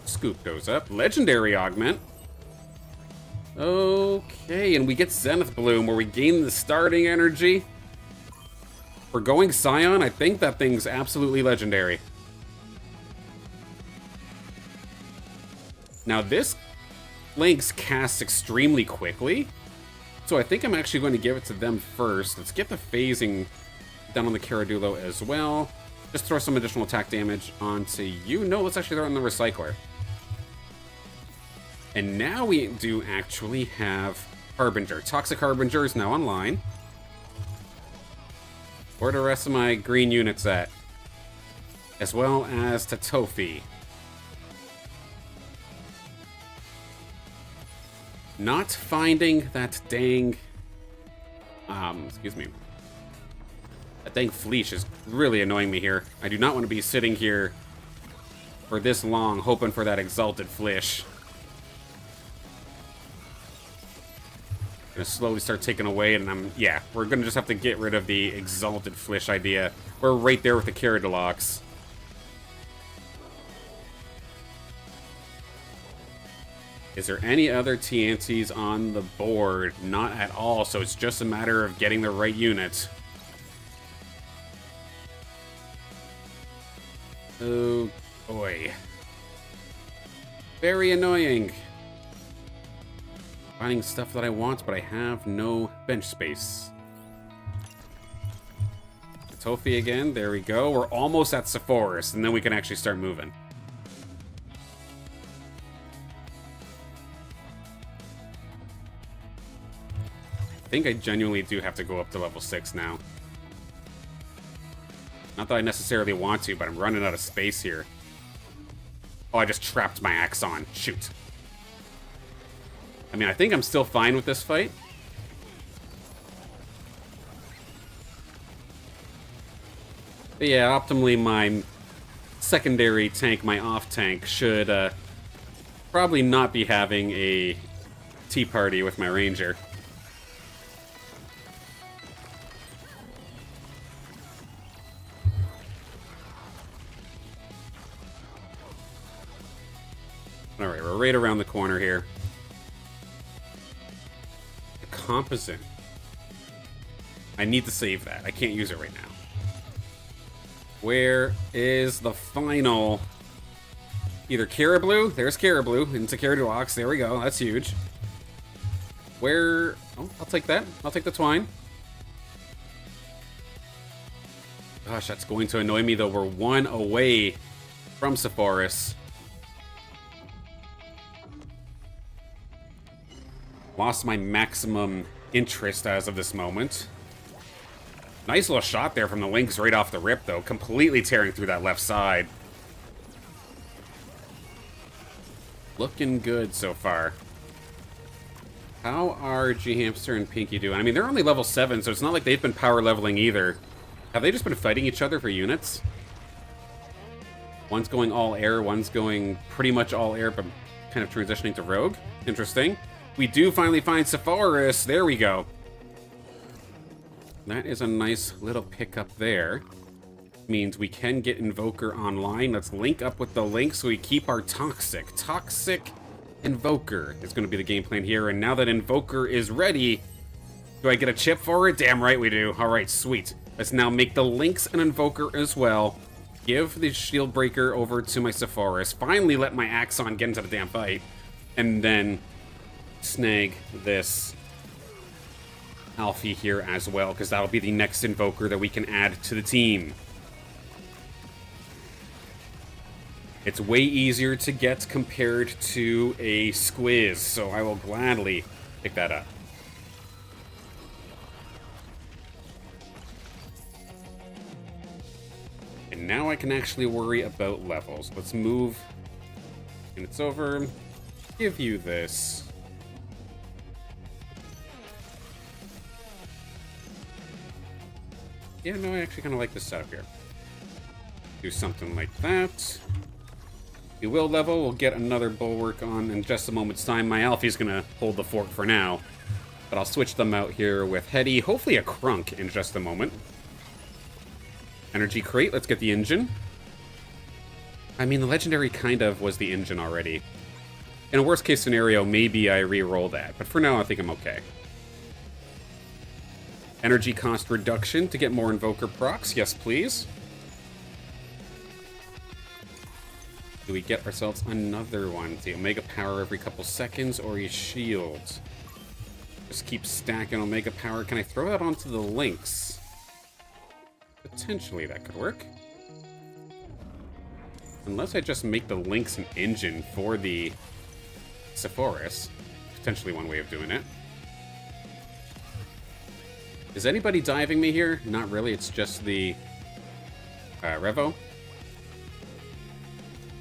Scoop goes up. Legendary Augment. Okay, and we get Zenith Bloom, where we gain the starting energy. We're going Scion. I think that thing's absolutely legendary. Now, this Lynx casts extremely quickly, so I think I'm actually going to give it to them first. Let's get the phasing down on the Caradulo as well. Just throw some additional attack damage onto you. No, let's actually throw it on the Recycler. And now we do actually have Harbinger. Toxic Harbinger is now online. Where are the rest of my green units at? As well as Tatofi. Not finding that dang... excuse me. That dang Fleesh is really annoying me here. I do not want to be sitting here for this long hoping for that Exalted Fleesh. Gonna slowly start taking away, and we're gonna just have to get rid of the Exalted Fleesh idea. We're right there with the Caradulox. Is there any other TNTs on the board? Not at all, so it's just a matter of getting the right unit. Oh, boy. Very annoying. Finding stuff that I want, but I have no bench space. Tophi again, there we go. We're almost at Sephoris, and then we can actually start moving. I think I genuinely do have to go up to level 6 now. Not that I necessarily want to, but I'm running out of space here. Oh, I just trapped my Axon. Shoot. I mean, I think I'm still fine with this fight. But yeah, optimally, my secondary tank, my off tank, should probably not be having a tea party with my Ranger. Alright, we're right around the corner here. The composite. I need to save that. I can't use it right now. Where is the final... Either Caribou, there's Caribou, into Caradulox, there we go, that's huge. Where... Oh, I'll take that. I'll take the Twine. Gosh, that's going to annoy me, though. We're one away from Sephoris. Lost my maximum interest as of this moment. Nice little shot there from the Lynx right off the rip, though. Completely tearing through that left side. Looking good so far. How are G-Hamster and Pinky doing? I mean, they're only level 7, so it's not like they've been power leveling either. Have they just been fighting each other for units? One's going all air, one's going pretty much all air, but kind of transitioning to rogue. Interesting. We do finally find Sephoris. There we go. That is a nice little pickup there. Means we can get Invoker online. Let's link up with the Link so we keep our Toxic. Toxic Invoker is going to be the game plan here. And now that Invoker is ready, do I get a chip for it? Damn right we do. All right, sweet. Let's now make the Lynx an Invoker as well. Give the Shield Breaker over to my Sephoris. Finally let my Axon get into the damn fight. And then snag this Alfie here as well, because that'll be the next Invoker that we can add to the team. It's way easier to get compared to a Squiz, so I will gladly pick that up. now I can actually worry about levels. Let's move. And it's over. Give you this. Yeah, no, I actually kind of like this setup here. Do something like that. We will level. We'll get another bulwark on in just a moment's time. My Alfie's going to hold the fort for now. But I'll switch them out here with Hetty. Hopefully a Crunk in just a moment. Energy crate. Let's get the engine. I mean, the legendary kind of was the engine already. In a worst case scenario, maybe I re-roll that. But for now, I think I'm okay. Energy cost reduction to get more Invoker procs. Yes, please. Do we get ourselves another one? The Omega Power every couple seconds or a shield? Just keep stacking Omega Power. Can I throw that onto the Lynx? Potentially that could work. Unless I just make the Lynx an engine for the Sepphoris. Potentially one way of doing it. Is anybody diving me here? Not really, it's just the Revo.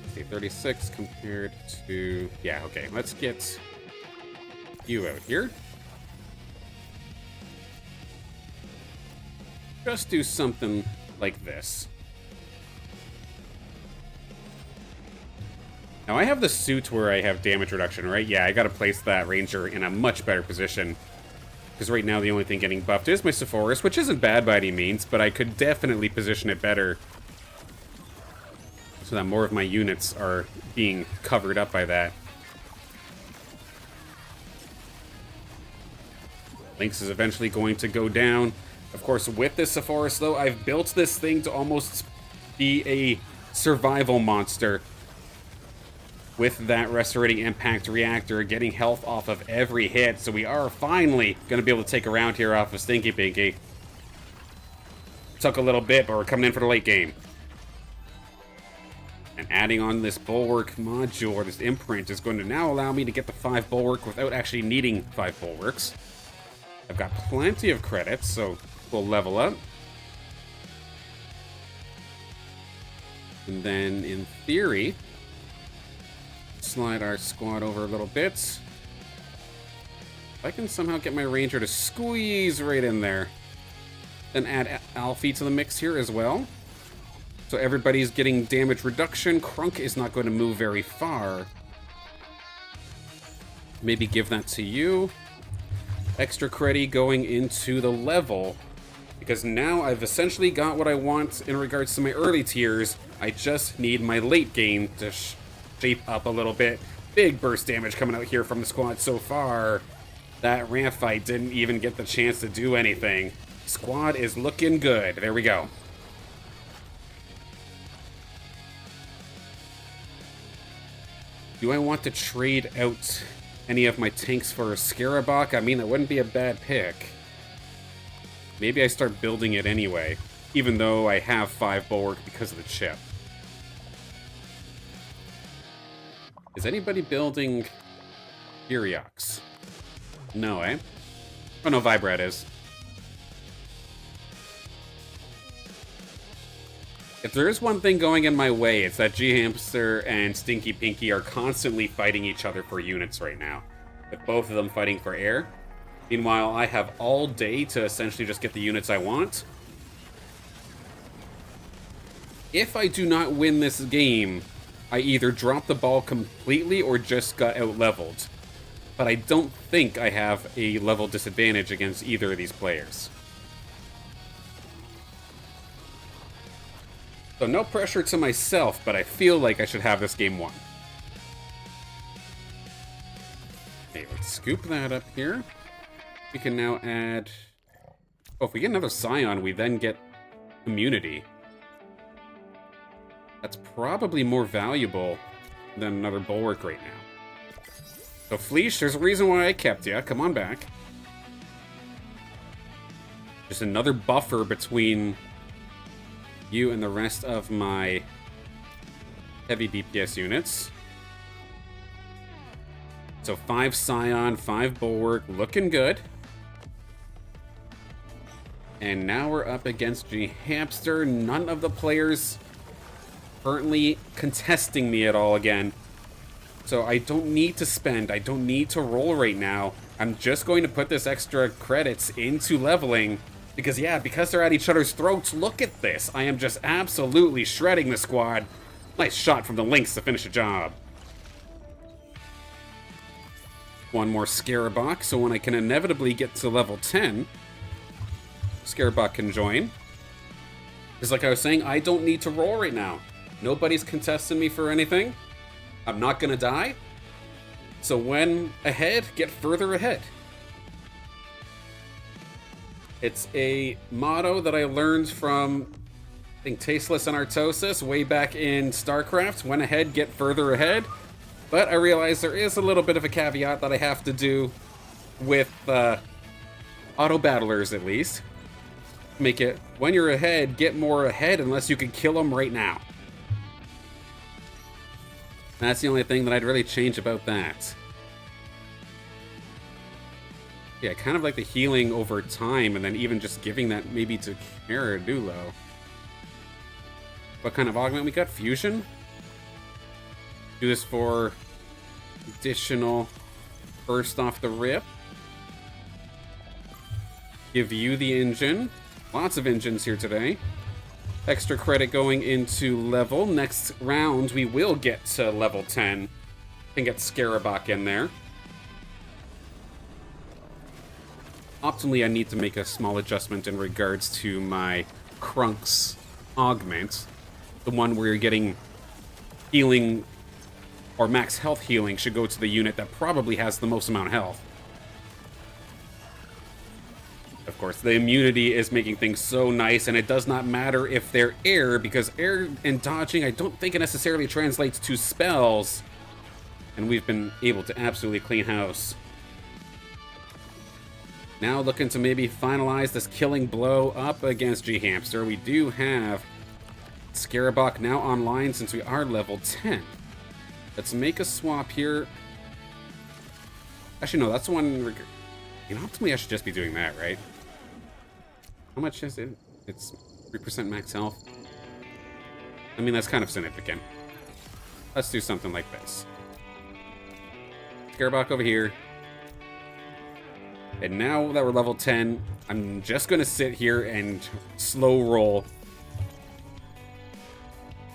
Let's see, 36 compared to... Yeah, okay, let's get you out here. Just do something like this. Now, I have the suit where I have damage reduction, right? Yeah, I gotta place that Ranger in a much better position. Because right now the only thing getting buffed is my Sepphoris, which isn't bad by any means, but I could definitely position it better so that more of my units are being covered up by that. Lynx is eventually going to go down. Of course, with this Sepphoris, though, I've built this thing to almost be a survival monster. With that Restorating Impact Reactor, getting health off of every hit, so we are finally going to be able to take a round here off of Stinky Pinky. Took a little bit, but we're coming in for the late game. And adding on this Bulwark module, or this imprint, is going to now allow me to get the 5 Bulwark without actually needing 5 Bulwarks. I've got plenty of credits, so we'll level up. And then, in theory... slide our squad over a little bit. If I can somehow get my Ranger to squeeze right in there. Then add Alfie to the mix here as well. So everybody's getting damage reduction. Crunk is not going to move very far. Maybe give that to you. Extra credit going into the level. Because now I've essentially got what I want in regards to my early tiers. I just need my late game to shape up a little bit. Big burst damage coming out here from the squad so far. That ramp fight didn't even get the chance to do anything. Squad is looking good. There we go. Do I want to trade out any of my tanks for a Scarabok? I mean, that wouldn't be a bad pick. Maybe I start building it anyway, even though I have 5 Bulwark because of the chip. Is anybody building Kiriox? No, eh? Oh no, Vibrat is. If there is one thing going in my way, it's that G-Hamster and Stinky Pinky are constantly fighting each other for units right now. With both of them fighting for air. Meanwhile, I have all day to essentially just get the units I want. If I do not win this game, I either dropped the ball completely or just got out-leveled. But I don't think I have a level disadvantage against either of these players. So no pressure to myself, but I feel like I should have this game won. Okay, let's scoop that up here. We can now add... Oh, if we get another Scion, we then get immunity. That's probably more valuable than another Bulwark right now. So, Fleesh, there's a reason why I kept you. Come on back. Just another buffer between you and the rest of my heavy DPS units. So, 5 Scion, 5 Bulwark, looking good. And now we're up against G-Hamster. None of the players currently contesting me at all again. So I don't need to spend, I don't need to roll right now. I'm just going to put this extra credits into leveling. Because yeah, because they're at each other's throats, look at this. I am just absolutely shredding the squad. Nice shot from the Lynx to finish the job. One more Scarabok, so when I can inevitably get to level 10, Scarabok can join. Because like I was saying, I don't need to roll right now. Nobody's contesting me for anything. I'm not gonna die. So when ahead, get further ahead. It's a motto that I learned from, I think, Tasteless and Artosis way back in StarCraft. When ahead, get further ahead. But I realize there is a little bit of a caveat that I have to do with auto-battlers, at least. Make it, when you're ahead, get more ahead unless you can kill them right now. That's the only thing that I'd really change about that. Yeah, kind of like the healing over time, and then even just giving that maybe to Caradulo. What kind of augment we got? Fusion? Do this for additional burst off the rip. Give you the engine. Lots of engines here today. Extra credit going into level. Next round, we will get to level 10 and get Scarabok in there. Optimally, I need to make a small adjustment in regards to my Krunks augment. The one where you're getting healing or max health healing should go to the unit that probably has the most amount of health. Of course, the immunity is making things so nice, and it does not matter if they're air, because air and dodging, I don't think it necessarily translates to spells. And we've been able to absolutely clean house. Now looking to maybe finalize this killing blow up against G-Hamster. We do have Scarabok now online since we are level 10. Let's make a swap here. Actually, no, that's the one... You know, ultimately I should just be doing that, right? How much is it? It's 3% max health. I mean, that's kind of significant. Let's do something like this. Scarabok over here. And now that we're level 10, I'm just going to sit here and slow roll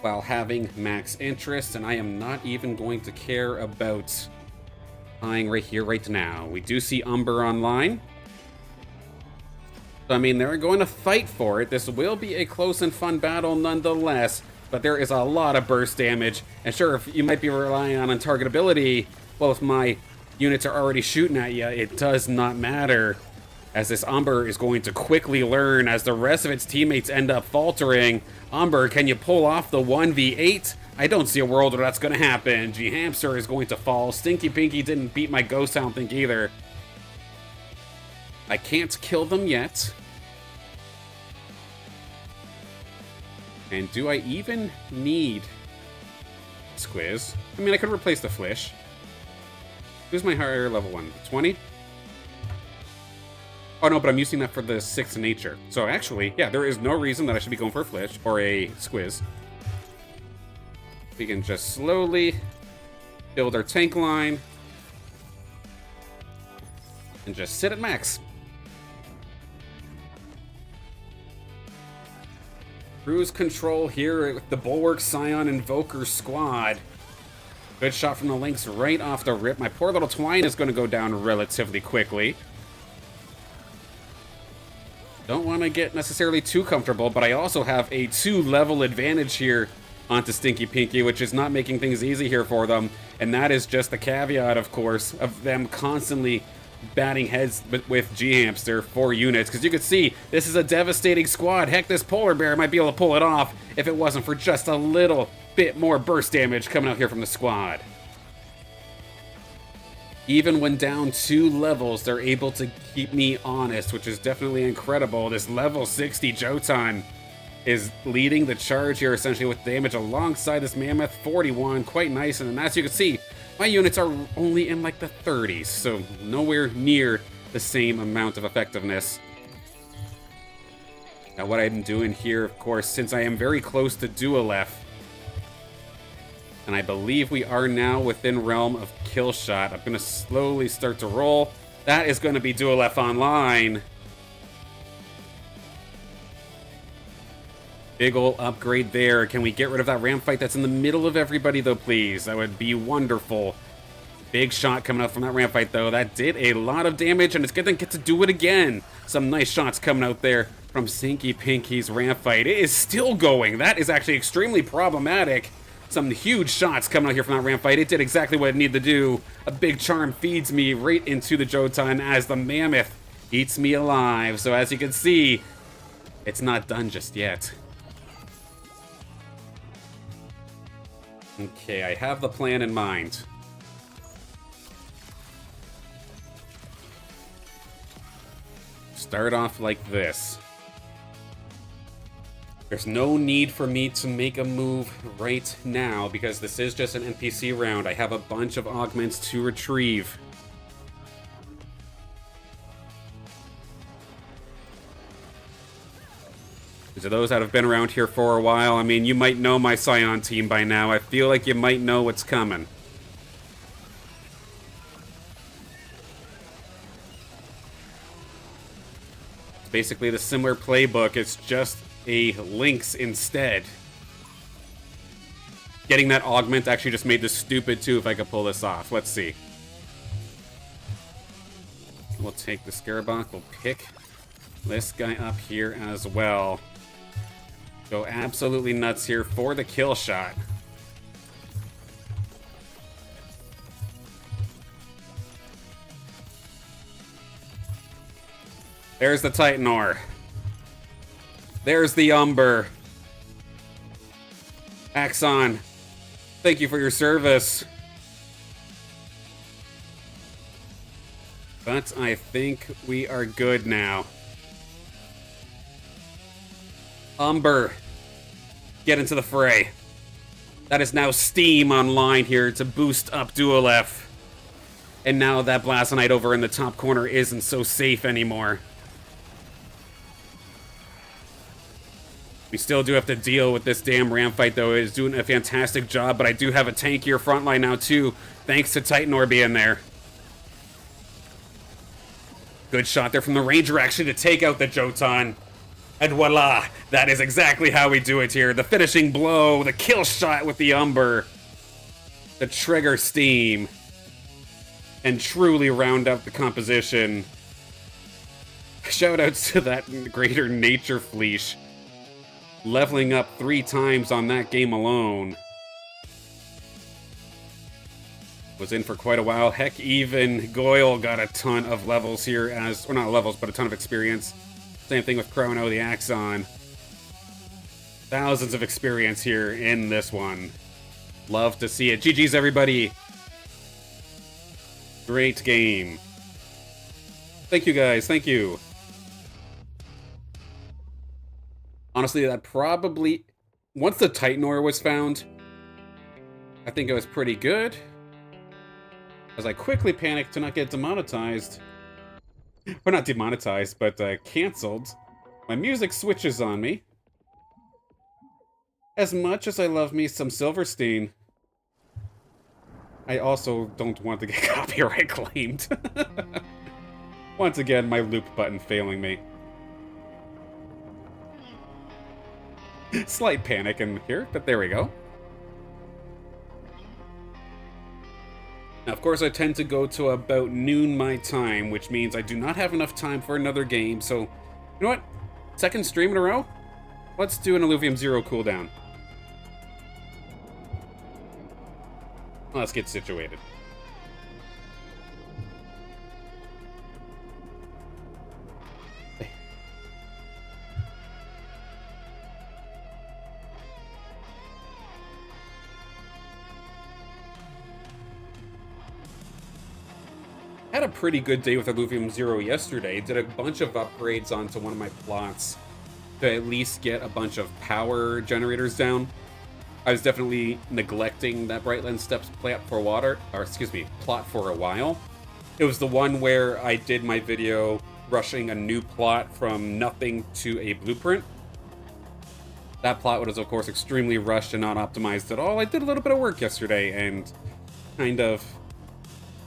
while having max interest, and I am not even going to care about dying right here, right now. We do see Umber online. So, I mean, they're going to fight for it. This will be a close and fun battle nonetheless, but there is a lot of burst damage. And sure, if you might be relying on targetability, well, if my units are already shooting at you, it does not matter, as this Umber is going to quickly learn as the rest of its teammates end up faltering. Umber, can you pull off the 1v8? I don't see a world where that's going to happen. G-Hamster is going to fall. Stinky Pinky didn't beat my Ghost, I don't think, either. I can't kill them yet. And do I even need Squiz? I mean, I could replace the Flish. Who's my higher level one? 20? Oh no, but I'm using that for the 6th nature. So actually, yeah, there is no reason that I should be going for a Flish or a Squiz. We can just slowly build our tank line and just sit at max. Cruise control here with the Bulwark Scion Invoker squad. Good shot from the Lynx right off the rip. My poor little Twine is going to go down relatively quickly. Don't want to get necessarily too comfortable, but I also have a 2-level advantage here onto Stinky Pinky, which is not making things easy here for them. And that is just the caveat, of course, of them constantly batting heads with G-Hamster for units. Because you can see, this is a devastating squad. Heck, this Polar Bear might be able to pull it off if it wasn't for just a little bit more burst damage coming out here from the squad. Even when down 2 levels, they're able to keep me honest, which is definitely incredible. This level 60 Jotun is leading the charge here, essentially, with damage alongside this Mammoth 41. Quite nice, and as you can see, my units are only in like the 30s, so nowhere near the same amount of effectiveness. Now what I'm doing here, of course, since I am very close to Dualef, And I believe we are now within realm of kill shot. I'm going to slowly start to roll. That is going to be Dual F Online. Big ol' upgrade there. Can we get rid of that ram fight that's in the middle of everybody, though, please? That would be wonderful. Big shot coming out from that ram fight, though. That did a lot of damage, and it's going to get to do it again. Some nice shots coming out there from Sinky Pinky's ram fight. It is still going. That is actually extremely problematic. Some huge shots coming out here from that ram fight. It did exactly what it needed to do. A big charm feeds me right into the Jotun as the mammoth eats me alive. So as you can see, it's not done just yet. Okay, I have the plan in mind. Start off like this. There's no need for me to make a move right now because this is just an NPC round. I have a bunch of augments to retrieve. To those that have been around here for a while, I mean, you might know my Scion team by now. I feel like you might know what's coming. It's basically the similar playbook. It's just a Lynx instead. Getting that augment actually just made this stupid too if I could pull this off. Let's see. We'll take the Scarabok. We'll pick this guy up here as well. Go absolutely nuts here for the kill shot. There's the Titanor. There's the Umber. Axon, thank you for your service. But I think we are good now. Umber, get into the fray. That is now Steam online here to boost up Dual F. And now that Blasonite over in the top corner isn't so safe anymore. We still do have to deal with this damn ram fight, though. It is doing a fantastic job, but I do have a tankier front line now, too, thanks to Titanor being there. Good shot there from the Ranger, actually, to take out the Jotun. And voila, that is exactly how we do it here. The finishing blow, the kill shot with the Umber. The trigger Steam. And truly round out the composition. Shoutouts to that Greater Nature Fleesh. Leveling up 3 times on that game alone. Was in for quite a while. Heck, even Goyle got a ton of levels here as, or not levels, but a ton of experience. Same thing with Chrono, the Axon. Thousands of experience here in this one. Love to see it. GG's, everybody. Great game. Thank you, guys. Thank you. Honestly, that probably... Once the Titanor was found, I think it was pretty good. As I quickly panicked to not get demonetized. Or not demonetized, but canceled. My music switches on me. As much as I love me some Silverstein, I also don't want to get copyright claimed. Once again, my loop button failing me. Slight panic in here, but there we go. Now, of course, I tend to go to about noon my time, which means I do not have enough time for another game, so... You know what? Second stream in a row? Let's do an Illuvium 0 cooldown. Let's get situated. Had a pretty good day with Illuvium 0 yesterday. Did a bunch of upgrades onto one of my plots to at least get a bunch of power generators down. I was definitely neglecting that Brightland Steps plot for plot for a while. It was the one where I did my video rushing a new plot from nothing to a blueprint. That plot was, of course, extremely rushed and not optimized at all. I did a little bit of work yesterday and kind of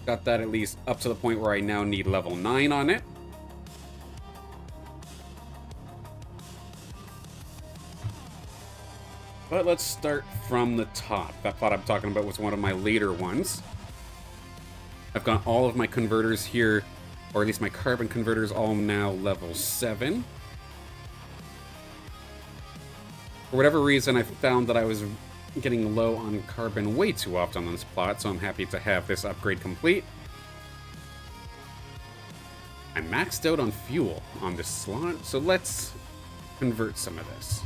got that at least up to the point where I now need level 9 on it. But let's start from the top. That plot I'm talking about was one of my later ones. I've got all of my converters here, or at least my carbon converters, all now level 7. For whatever reason, I found that I was getting low on carbon way too often on this plot, so I'm happy to have this upgrade complete. I'm maxed out on fuel on this slot, so let's convert some of this.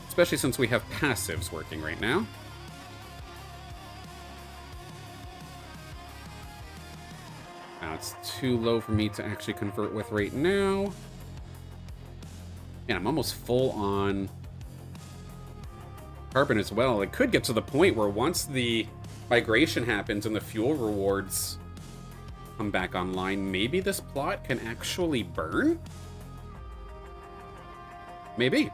Especially since we have passives working right now. Now it's too low for me to actually convert with right now. And I'm almost full on carbon as well. It could get to the point where once the migration happens and the fuel rewards come back online, maybe this plot can actually burn? Maybe.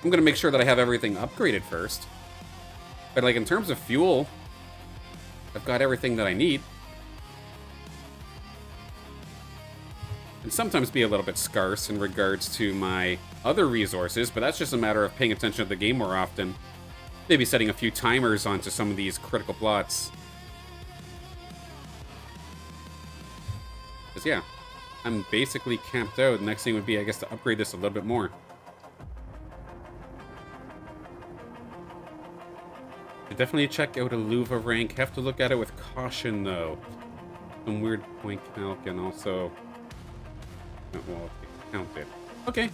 I'm gonna make sure that I have everything upgraded first. But like in terms of fuel, I've got everything that I need. And sometimes be a little bit scarce in regards to my other resources, but that's just a matter of paying attention to the game more often. Maybe setting a few timers onto some of these critical plots. Because yeah, I'm basically camped out. The next thing would be, I guess, to upgrade this a little bit more. Definitely check out Illuvium rank. Have to look at it with caution, though. Some weird point calc and also... well, counted. Okay.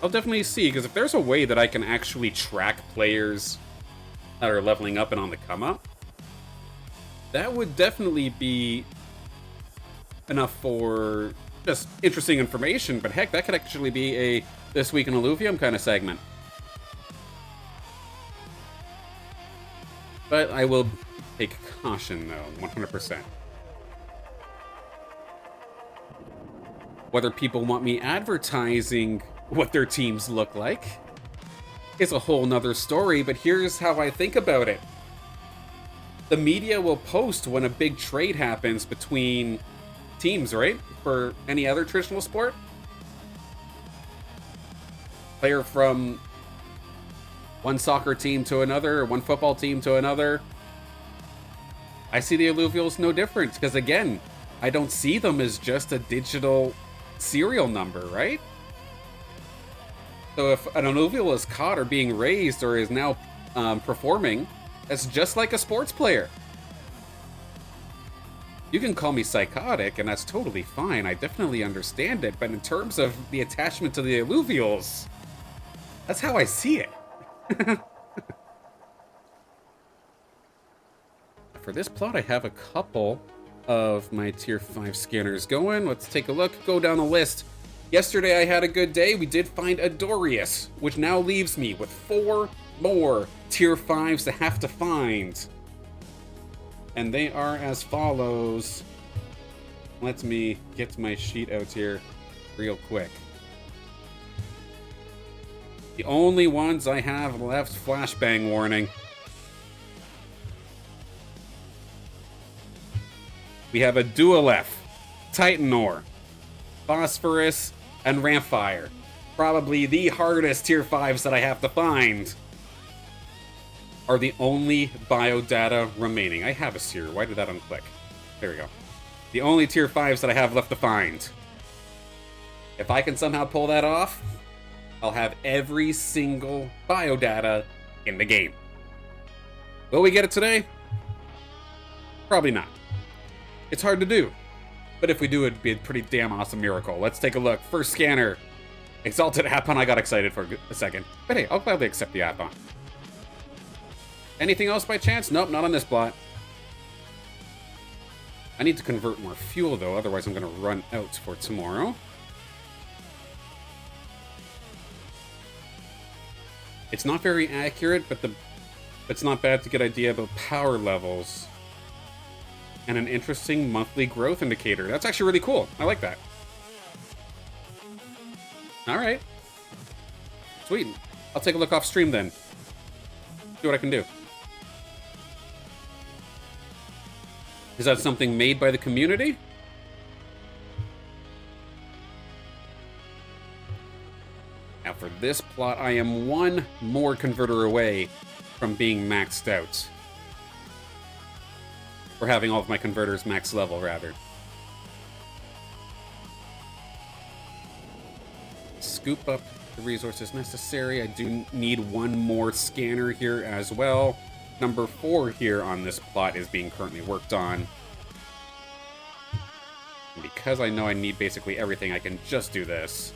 I'll definitely see, because if there's a way that I can actually track players that are leveling up and on the come-up, that would definitely be enough for just interesting information. But heck, that could actually be a This Week in Illuvium kind of segment. But I will take caution, though, 100%. Whether people want me advertising what their teams look like is a whole nother story, but here's how I think about it. The media will post when a big trade happens between teams, right? For any other traditional sport. Player from one soccer team to another, or one football team to another. I see the Illuvials no different, because again, I don't see them as just a digital serial number, right? So if an Illuvial is caught or being raised or is now performing, that's just like a sports player. You can call me psychotic, and that's totally fine. I definitely understand it, but in terms of the attachment to the Illuvials, that's how I see it. For this plot, I have a couple of my tier 5 scanners going. Let's take a look, go down the list. Yesterday I had a good day. We did find a Dorius, which now leaves me with 4 more tier 5s to have to find. And they are as follows. Let me get my sheet out here real quick. The only ones I have left, flashbang warning. We have a Dualef, Titanor, Phosphorus, and Rampfire. Probably the hardest tier 5s that I have to find are the only biodata remaining. I have a seer. Why did that unclick? There we go. The only tier 5s that I have left to find. If I can somehow pull that off, I'll have every single biodata in the game. Will we get it today? Probably not. It's hard to do. But if we do, it'd be a pretty damn awesome miracle. Let's take a look. First scanner. Exalted App-on. I got excited for a second. But hey, I'll gladly accept the App-on. Anything else by chance? Nope, not on this plot. I need to convert more fuel, though. Otherwise, I'm going to run out for tomorrow. It's not very accurate, but it's not bad to get an idea about power levels. And an interesting monthly growth indicator. That's actually really cool. I like that. Alright. Sweet. I'll take a look off stream then. See what I can do. Is that something made by the community? Now for this plot, I am one more converter away from being maxed out. Or having all of my converters max level, rather. Scoop up the resources necessary. I do need one more scanner here as well. Number 4 here on this plot is being currently worked on. And because I know I need basically everything, I can just do this.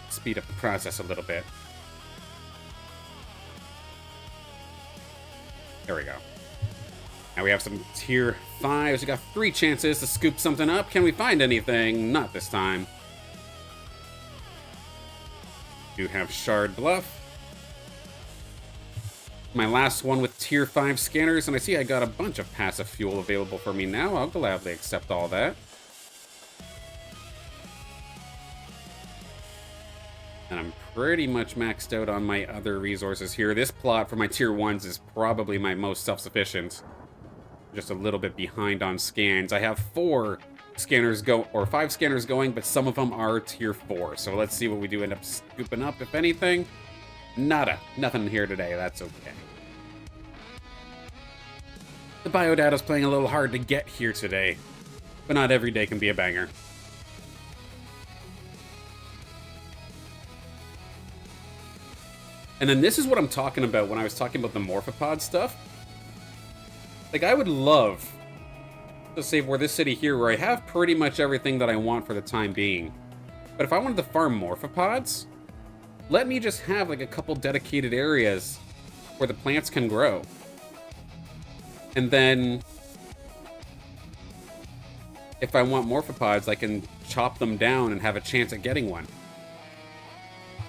Speed up the process a little bit. There we go. Now we have some tier 5s. We got 3 chances to scoop something up. Can we find anything? Not this time. Do have Shard Bluff. My last one with tier 5 scanners, and I see I got a bunch of passive fuel available for me now. I'll gladly accept all that. And I'm pretty much maxed out on my other resources here. This plot for my tier 1s is probably my most self-sufficient. Just a little bit behind on scans. I have 5 scanners going, but some of them are tier 4. So let's see what we do end up scooping up, if anything. Nada. Nothing here today. That's okay. The biodata's playing a little hard to get here today, but not every day can be a banger. And then this is what I'm talking about when I was talking about the morphopod stuff. Like, I would love to save where this city here, where I have pretty much everything that I want for the time being. But if I wanted to farm morphopods, let me just have like a couple dedicated areas where the plants can grow. And then if I want morphopods, I can chop them down and have a chance at getting one.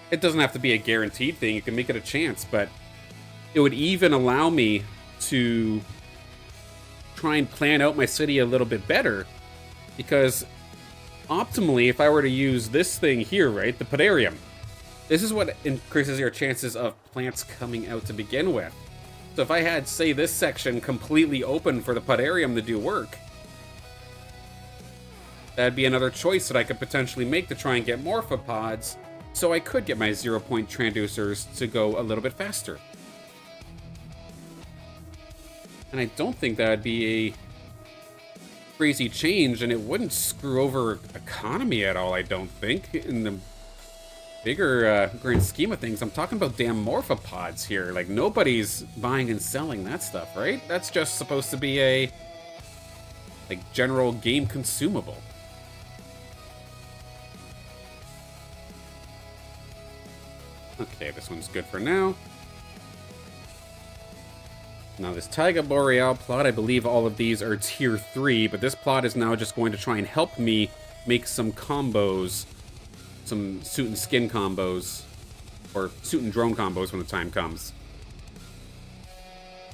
It doesn't have to be a guaranteed thing. You can make it a chance, but it would even allow me to try and plan out my city a little bit better, because optimally, if I were to use this thing here, right, the podarium, this is what increases your chances of plants coming out to begin with. So if I had, say, this section completely open for the podarium to do work, that'd be another choice that I could potentially make to try and get morphopods, so I could get my 0-point transducers to go a little bit faster. And I don't think that'd be a crazy change, and it wouldn't screw over economy at all, I don't think. In the bigger grand scheme of things, I'm talking about damn morphopods here. Like, nobody's buying and selling that stuff, right? That's just supposed to be a, like, general game consumable. Okay, this one's good for now. Now this Taiga Boreal plot, I believe all of these are tier 3, but this plot is now just going to try and help me make some combos, some suit and skin combos, or suit and drone combos when the time comes.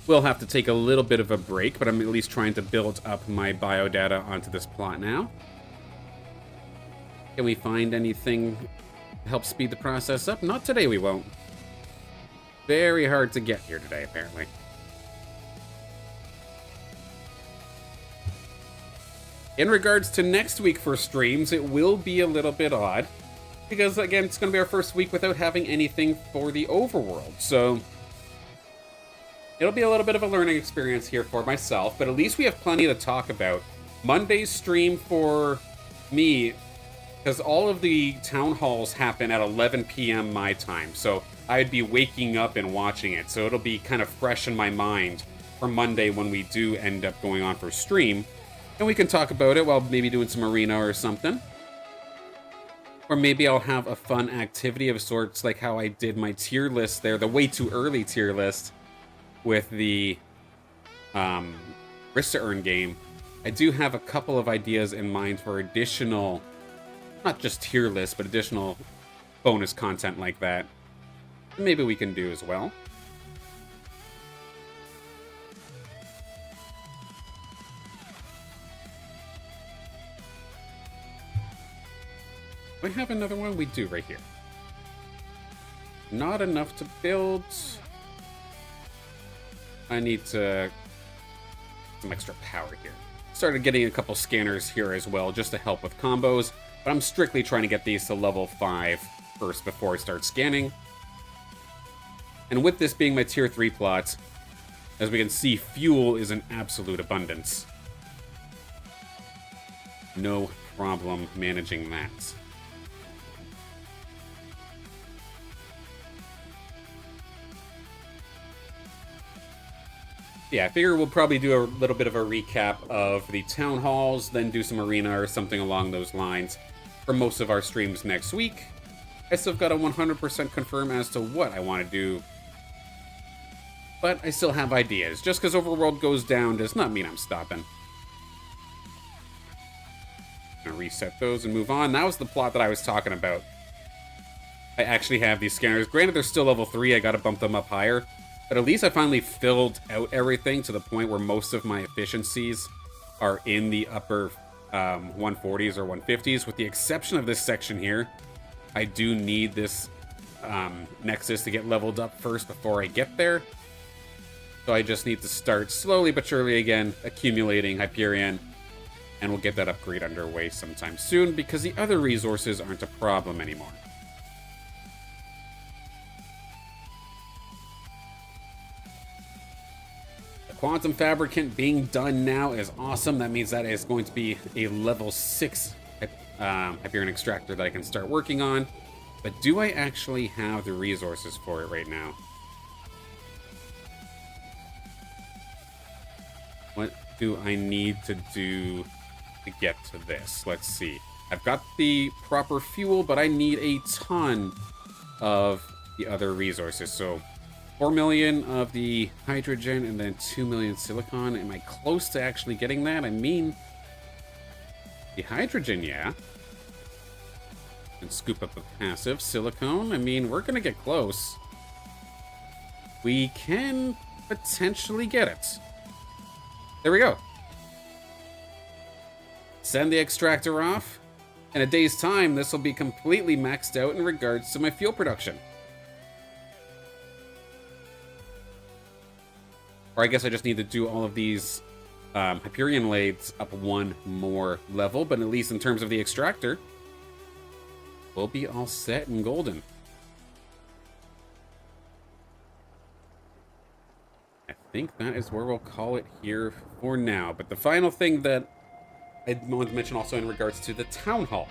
We'll have to take a little bit of a break, but I'm at least trying to build up my biodata onto this plot now. Can we find anything to help speed the process up? Not today, we won't. Very hard to get here today, apparently. In regards to next week for streams, it will be a little bit odd, because again, it's going to be our first week without having anything for the Overworld, so it'll be a little bit of a learning experience here for myself, but at least we have plenty to talk about. Monday's stream for me, because all of the town halls happen at 11 p.m. my time, so I'd be waking up and watching it, so it'll be kind of fresh in my mind for Monday when we do end up going on for stream. And we can talk about it while maybe doing some arena or something. Or maybe I'll have a fun activity of sorts, like how I did my tier list there, the way too early tier list with the Risk to Earn game. I do have a couple of ideas in mind for additional, not just tier lists, but additional bonus content like that. Maybe we can do as well. Do I have another one? We do right here. not enough to build. I need to some extra power here. Started getting a couple scanners here as well, just to help with combos, but I'm strictly trying to get these to level 5 first before I start scanning. And with this being my tier 3 plot, as we can see, fuel is in absolute abundance. No problem managing that. Yeah, I figure we'll probably do a little bit of a recap of the town halls, then do some arena or something along those lines for most of our streams next week. I still got to 100% confirm as to what I want to do, but I still have ideas. Just because Overworld goes down does not mean I'm stopping. Gonna reset those and move on. That was the plot that I was talking about. I actually have these scanners. Granted, they're still level 3. I gotta bump them up higher. But at least I finally filled out everything to the point where most of my efficiencies are in the upper 140s or 150s, with the exception of this section here. I do need this Nexus to get leveled up first before I get there. So I just need to start slowly but surely again, accumulating Hyperion, and we'll get that upgrade underway sometime soon, because the other resources aren't a problem anymore. Quantum Fabricant being done now is awesome. That means that is going to be a level 6 Hyperion Extractor that I can start working on. But do I actually have the resources for it right now? What do I need to do to get to this? Let's see. I've got the proper fuel, but I need a ton of the other resources. So 4 million of the hydrogen and then 2 million silicon. Am I close to actually getting that? I mean, the hydrogen, yeah. And scoop up the passive silicone. I mean, we're gonna get close. We can potentially get it. There we go. Send the extractor off. In a day's time, this will be completely maxed out in regards to my fuel production. Or I guess I just need to do all of these Hyperion lathes up one more level, but at least in terms of the extractor, we'll be all set and golden. I think that is where we'll call it here for now. But the final thing that I wanted to mention also in regards to the Town Hall.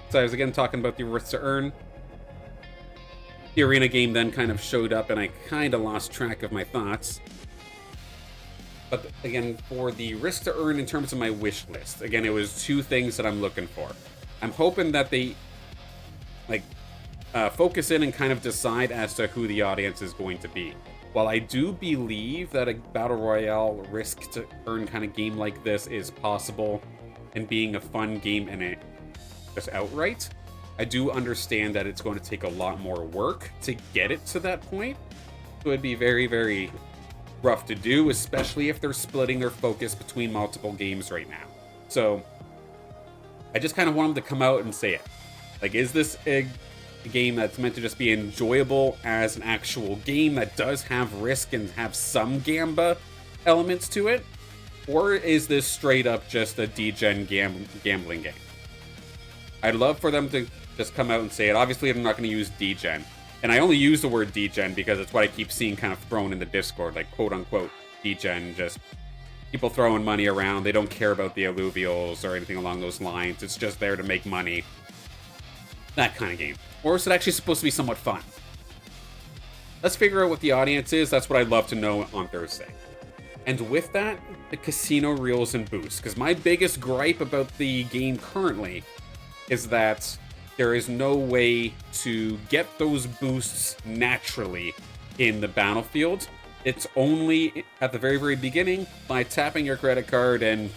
So I was again talking about the Risks to Earn. The arena game then kind of showed up and I kind of lost track of my thoughts. But again, for the Risk to Earn in terms of my wish list, again, it was 2 things that I'm looking for. I'm hoping that they focus in and kind of decide as to who the audience is going to be. While I do believe that a Battle Royale Risk to Earn kind of game like this is possible and being a fun game in it just outright, I do understand that it's going to take a lot more work to get it to that point. So it'd be very, very rough to do, especially if they're splitting their focus between multiple games right now. So I just kind of want them to come out and say it. Like, is this a game that's meant to just be enjoyable as an actual game that does have risk and have some gamba elements to it? Or is this straight up just a degen gambling game? I'd love for them to just come out and say it. Obviously, I'm not going to use degen. And I only use the word degen because it's what I keep seeing kind of thrown in the Discord, like quote-unquote degen, just people throwing money around. They don't care about the alluvials or anything along those lines. It's just there to make money. That kind of game. Or is it actually supposed to be somewhat fun? Let's figure out what the audience is. That's what I'd love to know on Thursday. And with that, the casino reels and boosts. Because my biggest gripe about the game currently is that there is no way to get those boosts naturally in the battlefield. It's only at the very, very beginning by tapping your credit card and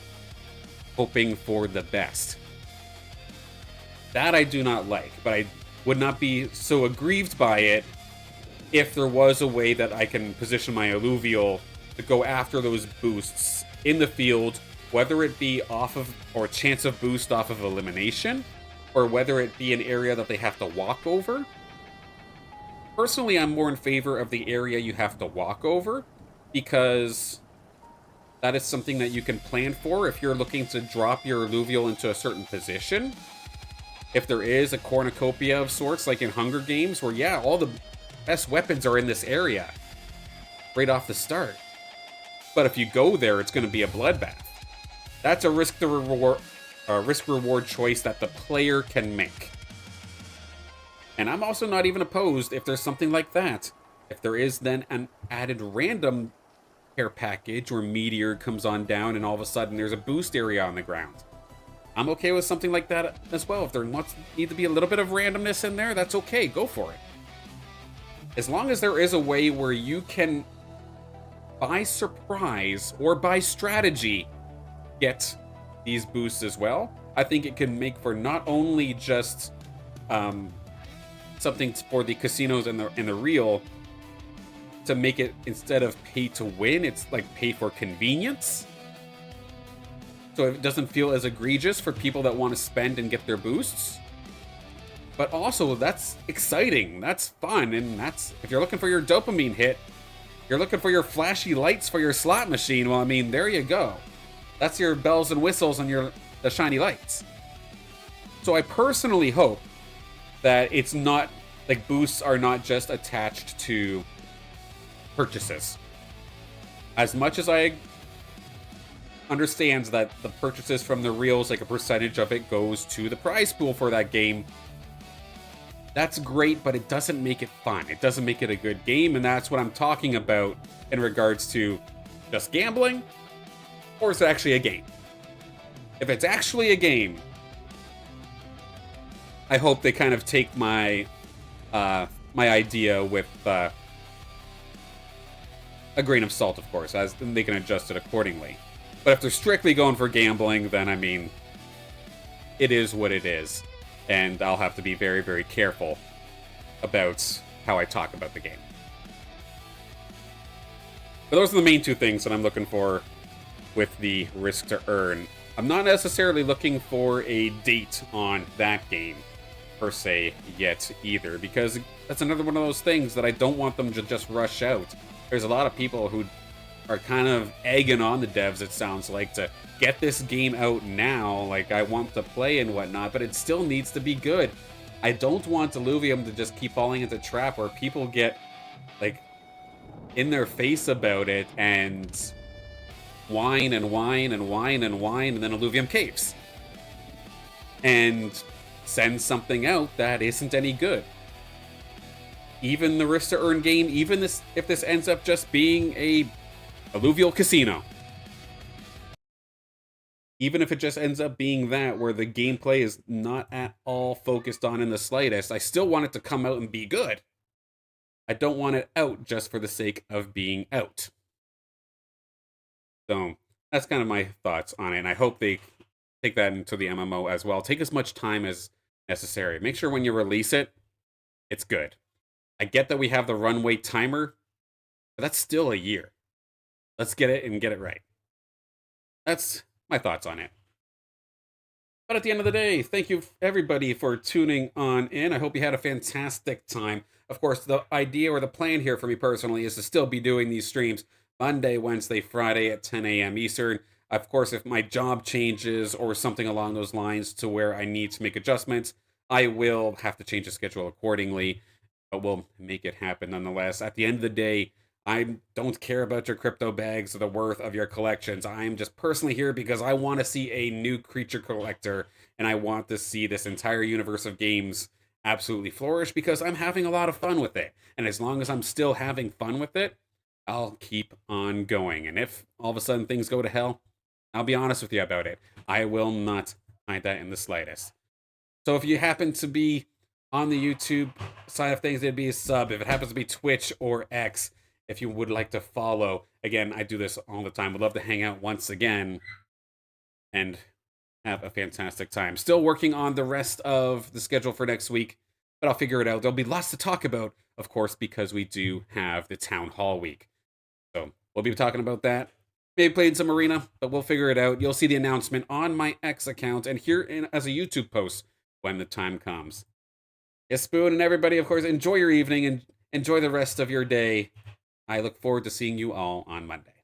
hoping for the best. That I do not like, but I would not be so aggrieved by it if there was a way that I can position my alluvial to go after those boosts in the field, whether it be off of, or chance of boost off of elimination, or whether it be an area that they have to walk over. Personally, I'm more in favor of the area you have to walk over, because that is something that you can plan for if you're looking to drop your alluvial into a certain position. If there is a cornucopia of sorts, like in Hunger Games, where, yeah, all the best weapons are in this area right off the start. But if you go there, it's going to be a bloodbath. That's a risk-reward choice that the player can make. And I'm also not even opposed if there's something like that. If there is then an added random care package where meteor comes on down and all of a sudden there's a boost area on the ground. I'm okay with something like that as well. If there need to be a little bit of randomness in there, that's okay. Go for it. As long as there is a way where you can, by surprise or by strategy, get these boosts as well, I think it can make for not only just something for the casinos and the real, to make it, instead of pay to win, it's like pay for convenience. So it doesn't feel as egregious for people that want to spend and get their boosts. But also, that's exciting, that's fun, and that's, if you're looking for your dopamine hit, you're looking for your flashy lights for your slot machine, well, I mean, there you go. That's your bells and whistles and the shiny lights. So I personally hope that it's not, like, boosts are not just attached to purchases. As much as I understand that the purchases from the reels, like a percentage of it goes to the prize pool for that game, that's great, but it doesn't make it fun. It doesn't make it a good game, and that's what I'm talking about in regards to just gambling, or is it actually a game? If it's actually a game, I hope they kind of take my my idea with a grain of salt, of course, as they can adjust it accordingly. But if they're strictly going for gambling, then, I mean, it is what it is. And I'll have to be very, very careful about how I talk about the game. But those are the main two things that I'm looking for with the risk to earn. I'm not necessarily looking for a date on that game, per se, yet either, because that's another one of those things that I don't want them to just rush out. There's a lot of people who are kind of egging on the devs, it sounds like, to get this game out now. Like, I want to play and whatnot, but it still needs to be good. I don't want Illuvium to just keep falling into a trap where people get, like, in their face about it and whine and whine and whine and whine, and then Illuvium caves and sends something out that isn't any good. Even the risk to earn game, even this, if this ends up just being a alluvial casino, even if it just ends up being that, where the gameplay is not at all focused on in the slightest, I still want it to come out and be good. I don't want it out just for the sake of being out. So that's kind of my thoughts on it, and I hope they take that into the MMO as well. Take as much time as necessary. Make sure when you release it, it's good. I get that we have the runway timer, but that's still a year. Let's get it and get it right. That's my thoughts on it. But at the end of the day, thank you everybody for tuning on in. I hope you had a fantastic time. Of course, the idea or the plan here for me personally is to still be doing these streams Monday, Wednesday, Friday at 10 a.m. Eastern. Of course, if my job changes or something along those lines to where I need to make adjustments, I will have to change the schedule accordingly. But we'll make it happen nonetheless. At the end of the day, I don't care about your crypto bags or the worth of your collections. I'm just personally here because I want to see a new creature collector, and I want to see this entire universe of games absolutely flourish because I'm having a lot of fun with it. And as long as I'm still having fun with it, I'll keep on going. And if all of a sudden things go to hell, I'll be honest with you about it. I will not hide that in the slightest. So if you happen to be on the YouTube side of things, it'd be a sub. If it happens to be Twitch or X, if you would like to follow, again, I do this all the time. Would love to hang out once again and have a fantastic time. Still working on the rest of the schedule for next week, but I'll figure it out. There'll be lots to talk about, of course, because we do have the Town Hall week. So we'll be talking about that. Maybe playing some Arena, but we'll figure it out. You'll see the announcement on my X account and here as a YouTube post when the time comes. Yes, Spoon and everybody, of course, enjoy your evening and Enjoy the rest of your day. I look forward to seeing you all on Monday.